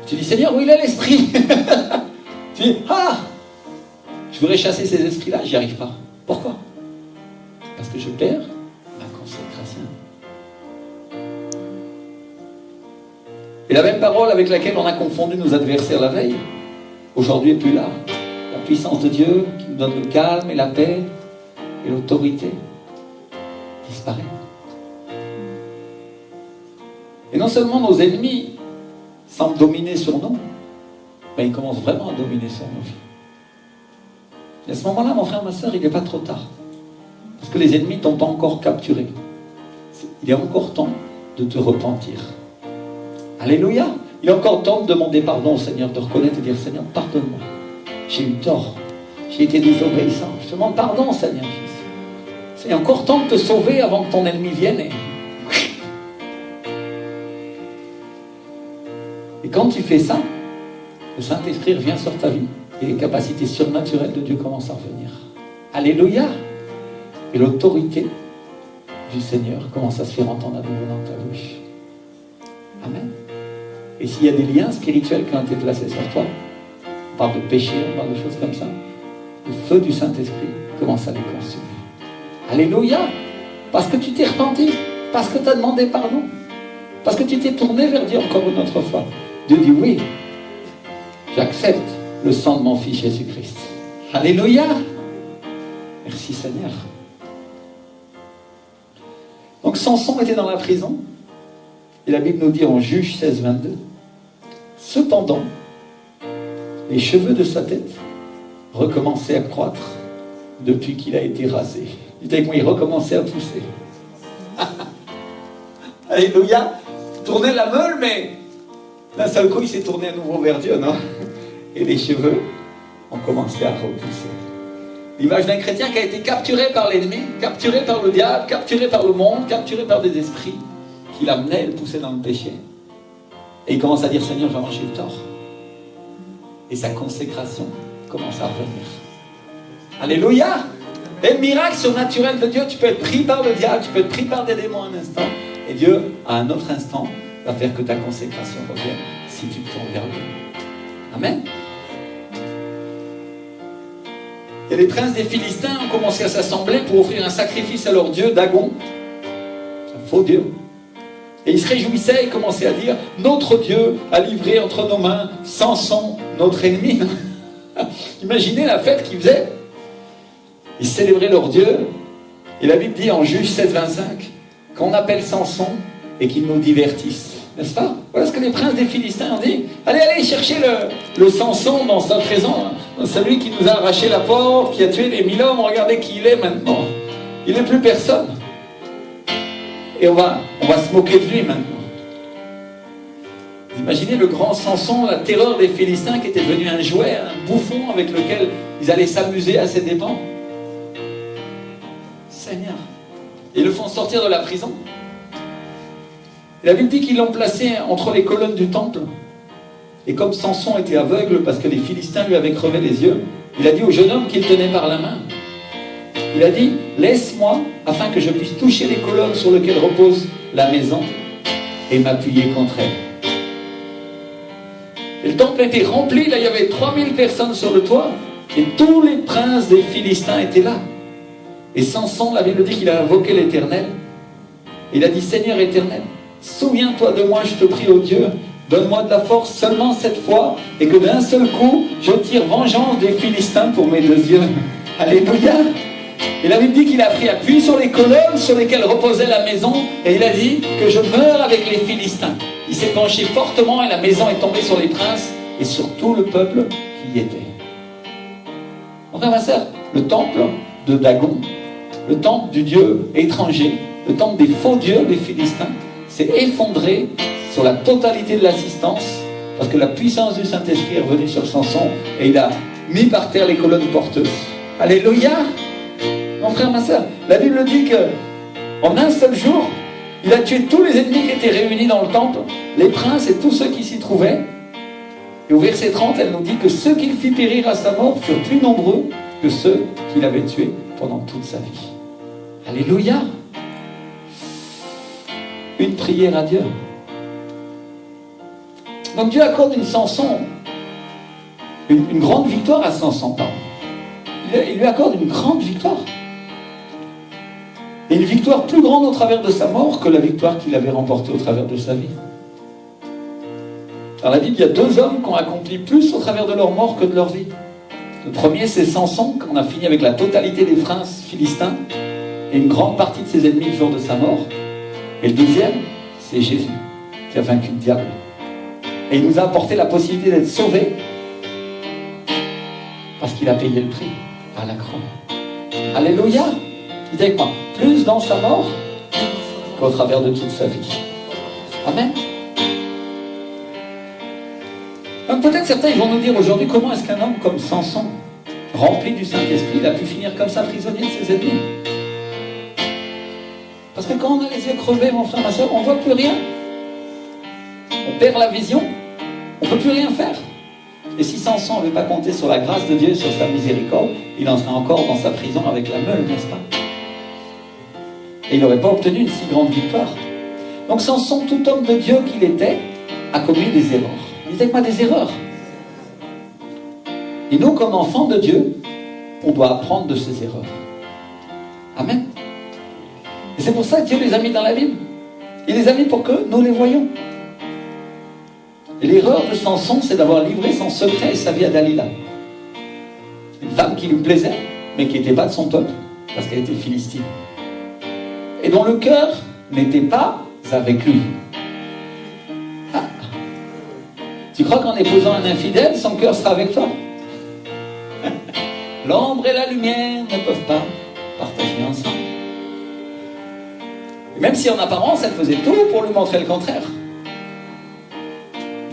Tu dis, Seigneur, où il est l'esprit? Tu dis, ah, je voudrais chasser ces esprits-là, j'y arrive pas. Pourquoi? Parce que je perds ma consécration. Et la même parole avec laquelle on a confondu nos adversaires la veille, aujourd'hui n'est plus là. La puissance de Dieu qui nous donne le calme et la paix et l'autorité disparaît. Et non seulement nos ennemis semblent dominer sur nous, mais ils commencent vraiment à dominer sur nos vies. Et à ce moment-là, mon frère, ma soeur, il n'est pas trop tard. Parce que les ennemis ne t'ont pas encore capturé. Il est encore temps de te repentir. Alléluia! Il est encore temps de demander pardon au Seigneur, de reconnaître et de dire, Seigneur, pardonne-moi. J'ai eu tort. J'ai été désobéissant. Je te demande pardon, Seigneur. C'est encore temps de te sauver avant que ton ennemi vienne. Et quand tu fais ça, le Saint-Esprit revient sur ta vie. Et les capacités surnaturelles de Dieu commencent à revenir. Alléluia! Et l'autorité du Seigneur commence à se faire entendre à nouveau dans ta bouche. Amen. Et s'il y a des liens spirituels qui ont été placés sur toi, on parle de péché, on parle de choses comme ça, le feu du Saint-Esprit commence à les consumer. Alléluia! Parce que tu t'es repenti, parce que tu as demandé pardon, parce que tu t'es tourné vers Dieu encore une autre fois. Dieu dit oui, j'accepte le sang de mon Fils Jésus-Christ. Alléluia! Merci Seigneur. Donc Samson était dans la prison, et la Bible nous dit en Juge 16, 22, cependant, les cheveux de sa tête recommençaient à croître depuis qu'il a été rasé. Dites avec moi, il recommençait à pousser. Alléluia! Tournait la meule, mais d'un seul coup, il s'est tourné à nouveau vers Dieu, non? Et les cheveux ont commencé à repousser. L'image d'un chrétien qui a été capturé par l'ennemi, capturé par le diable, capturé par le monde, capturé par des esprits qui l'amenaient à le pousser dans le péché. Et il commence à dire, Seigneur, vraiment j'ai eu tort. Et sa consécration commence à revenir. Alléluia! Et le miracle surnaturel de Dieu, tu peux être pris par le diable, tu peux être pris par des démons un instant, et Dieu, à un autre instant, va faire que ta consécration revienne si tu te tournes vers lui. Amen. Et les princes des Philistins ont commencé à s'assembler pour offrir un sacrifice à leur dieu Dagon, un faux dieu. Et ils se réjouissaient et commençaient à dire, notre Dieu a livré entre nos mains Samson, notre ennemi. Imaginez la fête qu'ils faisaient. Ils célébraient leur Dieu. Et la Bible dit en Juge 7, 25 qu'on appelle Samson et qu'il nous divertisse. N'est-ce pas? Voilà ce que les princes des Philistins ont dit. Allez chercher le Samson dans sa prison. Celui qui nous a arraché la porte, qui a tué les 1000 hommes. Regardez qui il est maintenant. Il n'est plus personne. Et on va se moquer de lui maintenant. Vous imaginez le grand Samson, la terreur des Philistins qui était devenu un jouet, un bouffon avec lequel ils allaient s'amuser à ses dépens. Seigneur. Ils le font sortir de la prison. Et la Bible dit qu'ils l'ont placé entre les colonnes du temple. Et comme Samson était aveugle parce que les Philistins lui avaient crevé les yeux, il a dit au jeune homme qu'il tenait par la main, il a dit, laisse-moi afin que je puisse toucher les colonnes sur lesquelles repose la maison et m'appuyer contre elle. Et le temple était rempli, là il y avait 3000 personnes sur le toit, et tous les princes des Philistins étaient là. Et Samson, la Bible dit qu'il a invoqué l'Éternel. Il a dit, Seigneur éternel, souviens-toi de moi, je te prie, ô Dieu, donne-moi de la force seulement cette fois, et que d'un seul coup, je tire vengeance des Philistins pour mes 2 yeux. Alléluia. Et la Bible dit qu'il a pris appui sur les colonnes sur lesquelles reposait la maison, et il a dit que je meurs avec les Philistins. Il s'est penché fortement, et la maison est tombée sur les princes, et sur tout le peuple qui y était. Mon frère, ma sœur, le temple de Dagon, le temple du Dieu étranger, le temple des faux dieux des Philistins, s'est effondré sur la totalité de l'assistance, parce que la puissance du Saint-Esprit est revenue sur Samson, et il a mis par terre les colonnes porteuses. Alléluia. Mon frère, ma soeur, la Bible dit qu'en un seul jour, il a tué tous les ennemis qui étaient réunis dans le temple, les princes et tous ceux qui s'y trouvaient. Et au verset 30, elle nous dit que ceux qu'il fit périr à sa mort furent plus nombreux que ceux qu'il avait tués pendant toute sa vie. Alléluia. Une prière à Dieu. Donc Dieu accorde une grande victoire à Samson. Il lui accorde une grande victoire. Et une victoire plus grande au travers de sa mort que la victoire qu'il avait remportée au travers de sa vie. Dans la Bible, il y a 2 hommes qui ont accompli plus au travers de leur mort que de leur vie. Le premier, c'est Samson, qu'on a fini avec la totalité des princes philistins et une grande partie de ses ennemis le jour de sa mort. Et le deuxième, c'est Jésus, qui a vaincu le diable. Et il nous a apporté la possibilité d'être sauvés parce qu'il a payé le prix à la croix. Alléluia. Dites avec moi, plus dans sa mort qu'au travers de toute sa vie. Amen. Donc peut-être certains ils vont nous dire aujourd'hui, comment est-ce qu'un homme comme Samson, rempli du Saint-Esprit, il a pu finir comme ça, prisonnier de ses ennemis? Parce que quand on a les yeux crevés, mon frère, ma soeur, on ne voit plus rien. On perd la vision, on ne peut plus rien faire. Et si Samson n'avait pas compté sur la grâce de Dieu et sur sa miséricorde, il en serait encore dans sa prison avec la meule, n'est-ce pas? Et il n'aurait pas obtenu une si grande victoire. Donc Samson, tout homme de Dieu qu'il était, a commis des erreurs. Dites-moi des erreurs. Et nous, comme enfants de Dieu, on doit apprendre de ces erreurs. Amen. Et c'est pour ça que Dieu les a mis dans la Bible. Il les a mis pour que nous les voyions. Et l'erreur de Samson, c'est d'avoir livré son secret et sa vie à Dalila. Une femme qui lui plaisait, mais qui n'était pas de son peuple, parce qu'elle était philistine. Et dont le cœur n'était pas avec lui. Ah. Tu crois qu'en épousant un infidèle, son cœur sera avec toi? L'ombre et la lumière ne peuvent pas partager ensemble. Et même si en apparence, elle faisait tout pour lui montrer le contraire.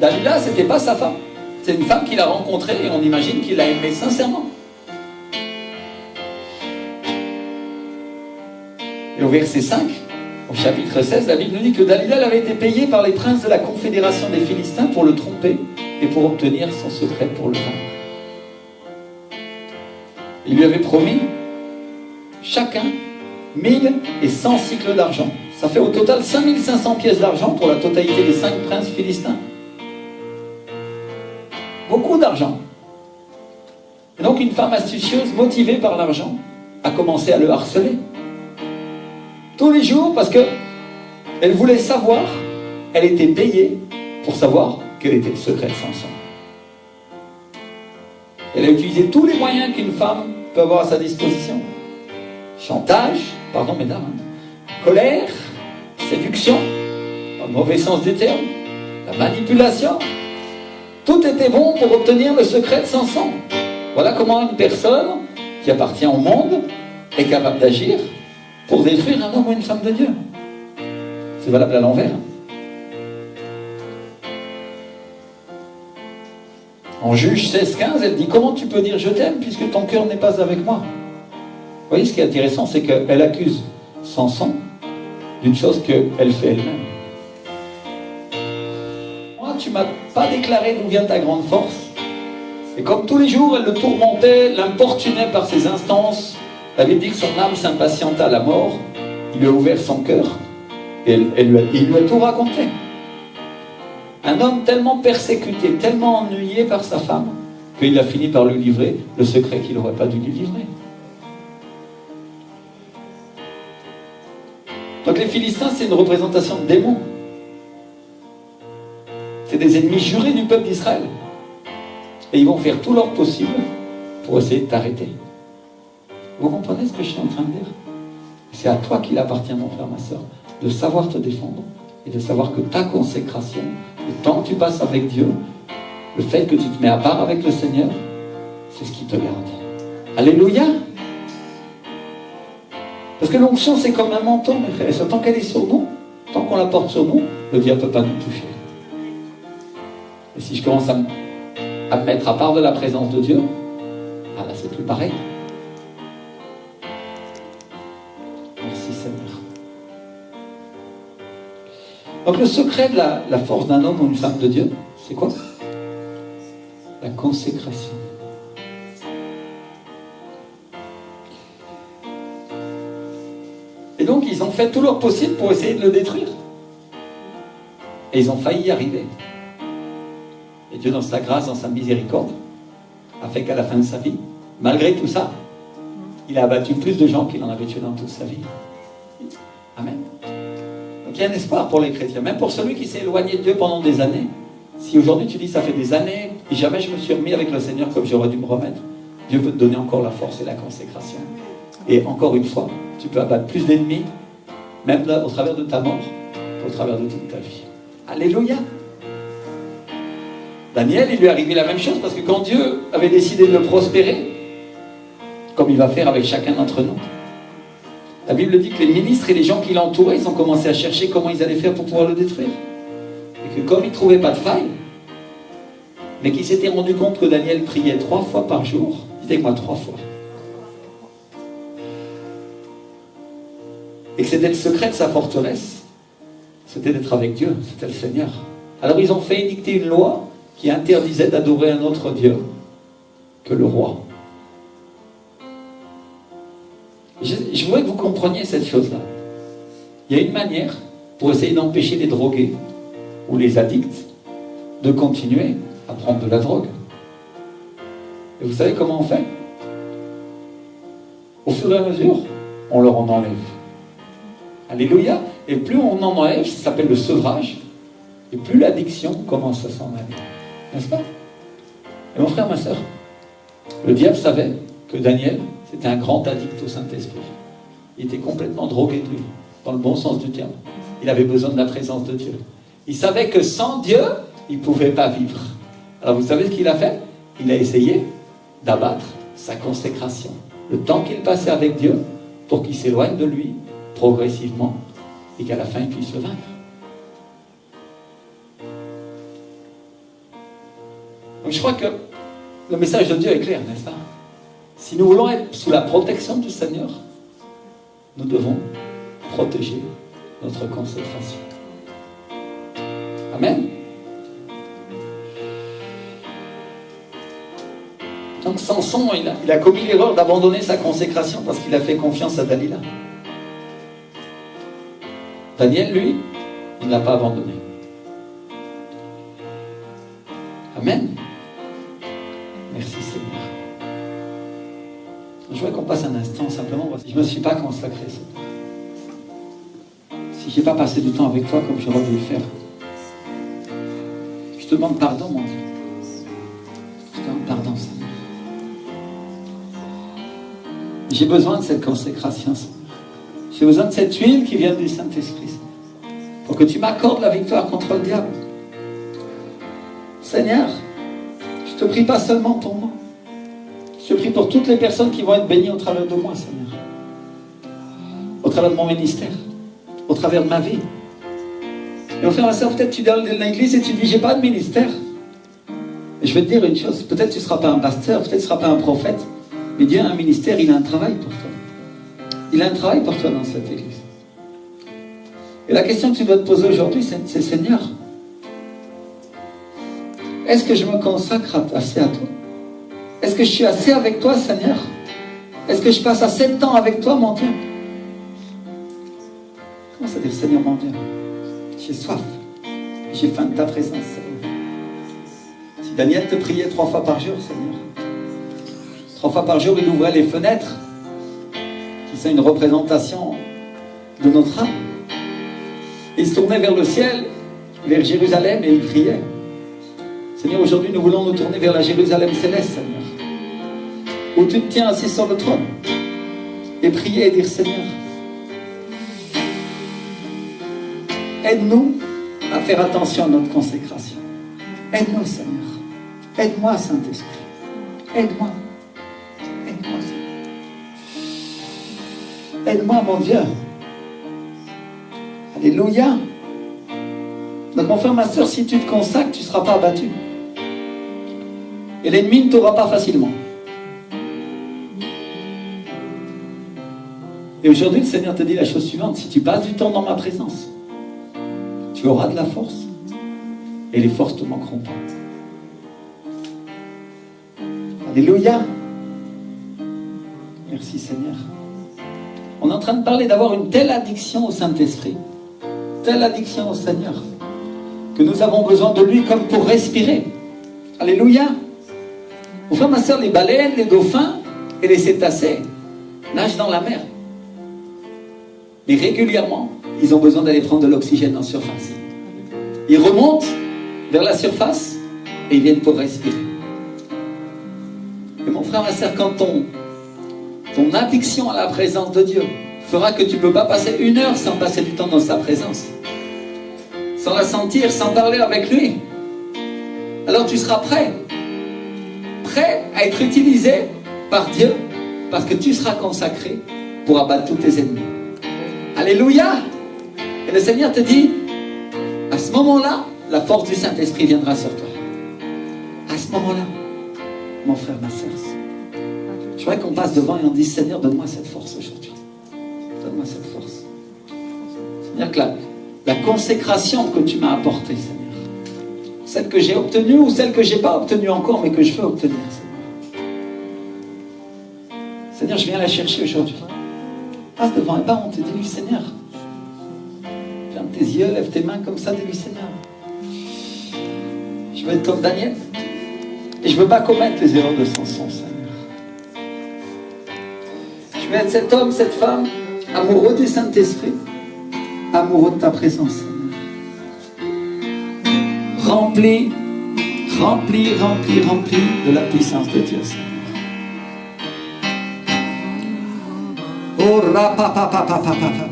Dalila, c'était pas sa femme. C'est une femme qu'il a rencontrée et on imagine qu'il l'a aimée sincèrement. Et au verset 5, au chapitre 16, la Bible nous dit que Dalila avait été payée par les princes de la confédération des Philistins pour le tromper et pour obtenir son secret pour le vaincre. Il lui avait promis chacun 1100 cycles d'argent. Ça fait au total 5500 pièces d'argent pour la totalité des 5 princes philistins. Beaucoup d'argent. Et donc une femme astucieuse, motivée par l'argent, a commencé à le harceler. Tous les jours, parce que elle voulait savoir, elle était payée pour savoir quel était le secret de Samson. Elle a utilisé tous les moyens qu'une femme peut avoir à sa disposition. Chantage, pardon mesdames, colère, séduction, dans le mauvais sens des termes, la manipulation. Tout était bon pour obtenir le secret de Samson. Voilà comment une personne qui appartient au monde est capable d'agir pour détruire un homme ou une femme de Dieu. C'est valable à l'envers. En Juge 16-15, elle dit « Comment tu peux dire je t'aime puisque ton cœur n'est pas avec moi ?» Vous voyez, ce qui est intéressant, c'est qu'elle accuse Samson d'une chose qu'elle fait elle-même. Moi, tu ne m'as pas déclaré d'où vient ta grande force. Et comme tous les jours, elle le tourmentait, l'importunait par ses instances. La Bible dit que son âme s'impatienta à la mort. Il lui a ouvert son cœur et il lui a tout raconté. Un homme tellement persécuté, tellement ennuyé par sa femme, qu'il a fini par lui livrer le secret qu'il n'aurait pas dû lui livrer. Donc les Philistins, c'est une représentation de démons. C'est des ennemis jurés du peuple d'Israël. Et ils vont faire tout leur possible pour essayer de t'arrêter. Vous comprenez ce que je suis en train de dire? C'est à toi qu'il appartient, mon frère, ma soeur, de savoir te défendre et de savoir que ta consécration, le temps que tu passes avec Dieu, le fait que tu te mets à part avec le Seigneur, c'est ce qui te garde. Alléluia! Parce que l'onction, c'est comme un manteau, mes frères. Et tant qu'elle est sur nous, tant qu'on la porte sur nous, le diable ne peut pas nous toucher. Et si je commence à me mettre à part de la présence de Dieu, ah là, c'est plus pareil. Merci Seigneur. Donc le secret de la force d'un homme ou une femme de Dieu, c'est quoi? La consécration. Et donc ils ont fait tout leur possible pour essayer de le détruire. Et ils ont failli y arriver. Et Dieu, dans sa grâce, dans sa miséricorde, a fait qu'à la fin de sa vie, malgré tout ça, il a abattu plus de gens qu'il en avait tué dans toute sa vie. Amen. Donc il y a un espoir pour les chrétiens, même pour celui qui s'est éloigné de Dieu pendant des années. Si aujourd'hui tu dis, ça fait des années, et jamais je me suis remis avec le Seigneur comme j'aurais dû me remettre, Dieu peut te donner encore la force et la consécration. Et encore une fois, tu peux abattre plus d'ennemis, même au travers de ta mort, qu'au travers de toute ta vie. Alléluia. Daniel, il lui est arrivé la même chose, parce que quand Dieu avait décidé de le prospérer, comme il va faire avec chacun d'entre nous, la Bible dit que les ministres et les gens qui l'entouraient, ils ont commencé à chercher comment ils allaient faire pour pouvoir le détruire. Et que comme ils ne trouvaient pas de faille, mais qu'ils s'étaient rendu compte que Daniel priait 3 fois par jour, dites moi 3 fois, et que c'était le secret de sa forteresse, c'était d'être avec Dieu, c'était le Seigneur. Alors ils ont fait édicter une loi qui interdisait d'adorer un autre Dieu que le roi. Je voudrais que vous compreniez cette chose-là. Il y a une manière pour essayer d'empêcher les drogués ou les addicts de continuer à prendre de la drogue. Et vous savez comment on fait? Au fur et à mesure, on leur en enlève. Alléluia. Et plus on en enlève, ça s'appelle le sevrage, et plus l'addiction commence à s'en aller. N'est-ce pas? Et mon frère, ma soeur, le diable savait que Daniel, c'était un grand addict au Saint-Esprit. Il était complètement drogué de lui, dans le bon sens du terme. Il avait besoin de la présence de Dieu. Il savait que sans Dieu, il ne pouvait pas vivre. Alors vous savez ce qu'il a fait? Il a essayé d'abattre sa consécration. Le temps qu'il passait avec Dieu, pour qu'il s'éloigne de lui, progressivement, et qu'à la fin, il puisse le vaincre. Donc je crois que le message de Dieu est clair, n'est-ce pas? Si nous voulons être sous la protection du Seigneur, nous devons protéger notre consécration. Amen. Donc Samson, il a commis l'erreur d'abandonner sa consécration parce qu'il a fait confiance à Dalila. Daniel, lui, il ne l'a pas abandonné. Amen. Merci Seigneur. Je voudrais qu'on passe un instant simplement parce que je ne me suis pas consacré. Si je n'ai pas passé du temps avec toi comme j'aurais dû le faire, je te demande pardon, mon Dieu. Je te demande pardon, Seigneur. J'ai besoin de cette consécration, Seigneur. J'ai besoin de cette huile qui vient du Saint-Esprit, Seigneur, pour que tu m'accordes la victoire contre le diable. Seigneur, je te prie pas seulement pour moi. Je te prie pour toutes les personnes qui vont être bénies au travers de moi, Seigneur. Au travers de mon ministère. Au travers de ma vie. Et mon frère, ma soeur, peut-être tu es dans l'église et tu dis, j'ai pas de ministère. Et je vais te dire une chose, peut-être tu ne seras pas un pasteur, peut-être tu ne seras pas un prophète, mais Dieu a un ministère, il a un travail pour toi. Il a un travail pour toi dans cette église. Et la question que tu dois te poser aujourd'hui, c'est Seigneur, est-ce que je me consacre assez à toi? Est-ce que je suis assez avec toi, Seigneur? Est-ce que je passe assez de temps avec toi, mon Dieu? Comment ça dire, Seigneur, mon Dieu? J'ai soif, j'ai faim de ta présence, Seigneur. Si Daniel te priait 3 fois par jour, Seigneur, 3 fois par jour, il ouvrait les fenêtres, qui sont une représentation de notre âme. Il se tournait vers le ciel, vers Jérusalem, et il priait. Seigneur, aujourd'hui, nous voulons nous tourner vers la Jérusalem céleste, Seigneur, où tu te tiens assis sur le trône, et prier et dire, Seigneur, aide-nous à faire attention à notre consécration. Aide-nous, Seigneur. Aide-moi, Saint-Esprit. Aide-moi. Aide-moi, Seigneur. Aide-moi, mon Dieu. Alléluia. Donc, mon frère, ma soeur, si tu te consacres, tu ne seras pas abattu. Et l'ennemi ne t'aura pas facilement. Et aujourd'hui, le Seigneur te dit la chose suivante. Si tu passes du temps dans ma présence, tu auras de la force. Et les forces ne te manqueront pas. Alléluia. Merci Seigneur. On est en train de parler d'avoir une telle addiction au Saint-Esprit, telle addiction au Seigneur, que nous avons besoin de lui comme pour respirer. Alléluia. Mon frère, ma soeur, les baleines, les dauphins et les cétacés nagent dans la mer. Mais régulièrement, ils ont besoin d'aller prendre de l'oxygène en surface. Ils remontent vers la surface et ils viennent pour respirer. Et mon frère, ma soeur, quand ton addiction à la présence de Dieu fera que tu ne peux pas passer 1 heure sans passer du temps dans sa présence, sans la sentir, sans parler avec lui, alors tu seras prêt à être utilisé par Dieu, parce que tu seras consacré pour abattre tous tes ennemis. Alléluia. Et le Seigneur te dit, à ce moment-là, la force du Saint-Esprit viendra sur toi. À ce moment-là, mon frère, ma soeur, je voudrais qu'on passe devant et on dise, Seigneur, donne-moi cette force aujourd'hui. Donne-moi cette force. Seigneur, que la consécration que tu m'as apportée, Seigneur, celle que j'ai obtenue ou celle que je n'ai pas obtenue encore, mais que je veux obtenir, Seigneur. Seigneur, je viens la chercher aujourd'hui. Passe devant et pas honte et dis-lui, Seigneur, ferme tes yeux, lève tes mains comme ça, dis-lui, Seigneur, je veux être comme Daniel et je ne veux pas commettre les erreurs de Samson, Seigneur. Je veux être cet homme, cette femme, amoureux du Saint-Esprit, amoureux de ta présence, Seigneur. Rempli de la puissance de Dieu, Seigneur. Oh, rapapapapapapapa.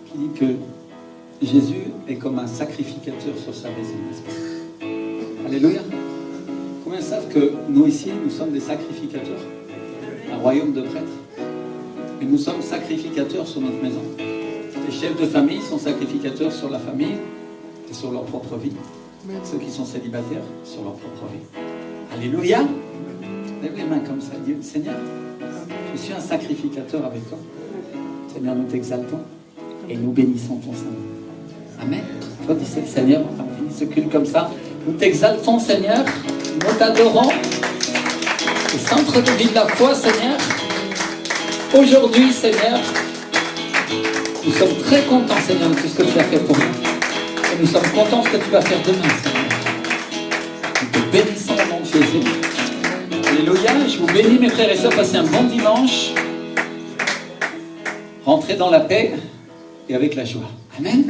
Qui dit que Jésus est comme un sacrificateur sur sa maison, n'est-ce pas? Alléluia. Combien savent que nous ici, nous sommes des sacrificateurs? Un royaume de prêtres. Et nous sommes sacrificateurs sur notre maison. Les chefs de famille sont sacrificateurs sur la famille et sur leur propre vie. Ceux qui sont célibataires, sur leur propre vie. Alléluia. Lève les mains comme ça. Dis, Seigneur, je suis un sacrificateur avec toi. Seigneur, nous t'exaltons et nous bénissons ton Saint. Amen. Toi, dis Seigneur, on finit ce culte comme ça. Nous t'exaltons, Seigneur. Nous t'adorons. Le centre de vie de la foi, Seigneur. Aujourd'hui, Seigneur, nous sommes très contents, Seigneur, de tout ce que tu as fait pour nous. Et nous sommes contents de ce que tu vas faire demain, Seigneur. Nous te bénissons au nom de Jésus. Alléluia. Je vous bénis, mes frères et sœurs. Passez un bon dimanche. Rentrez dans la paix et avec la joie. Amen.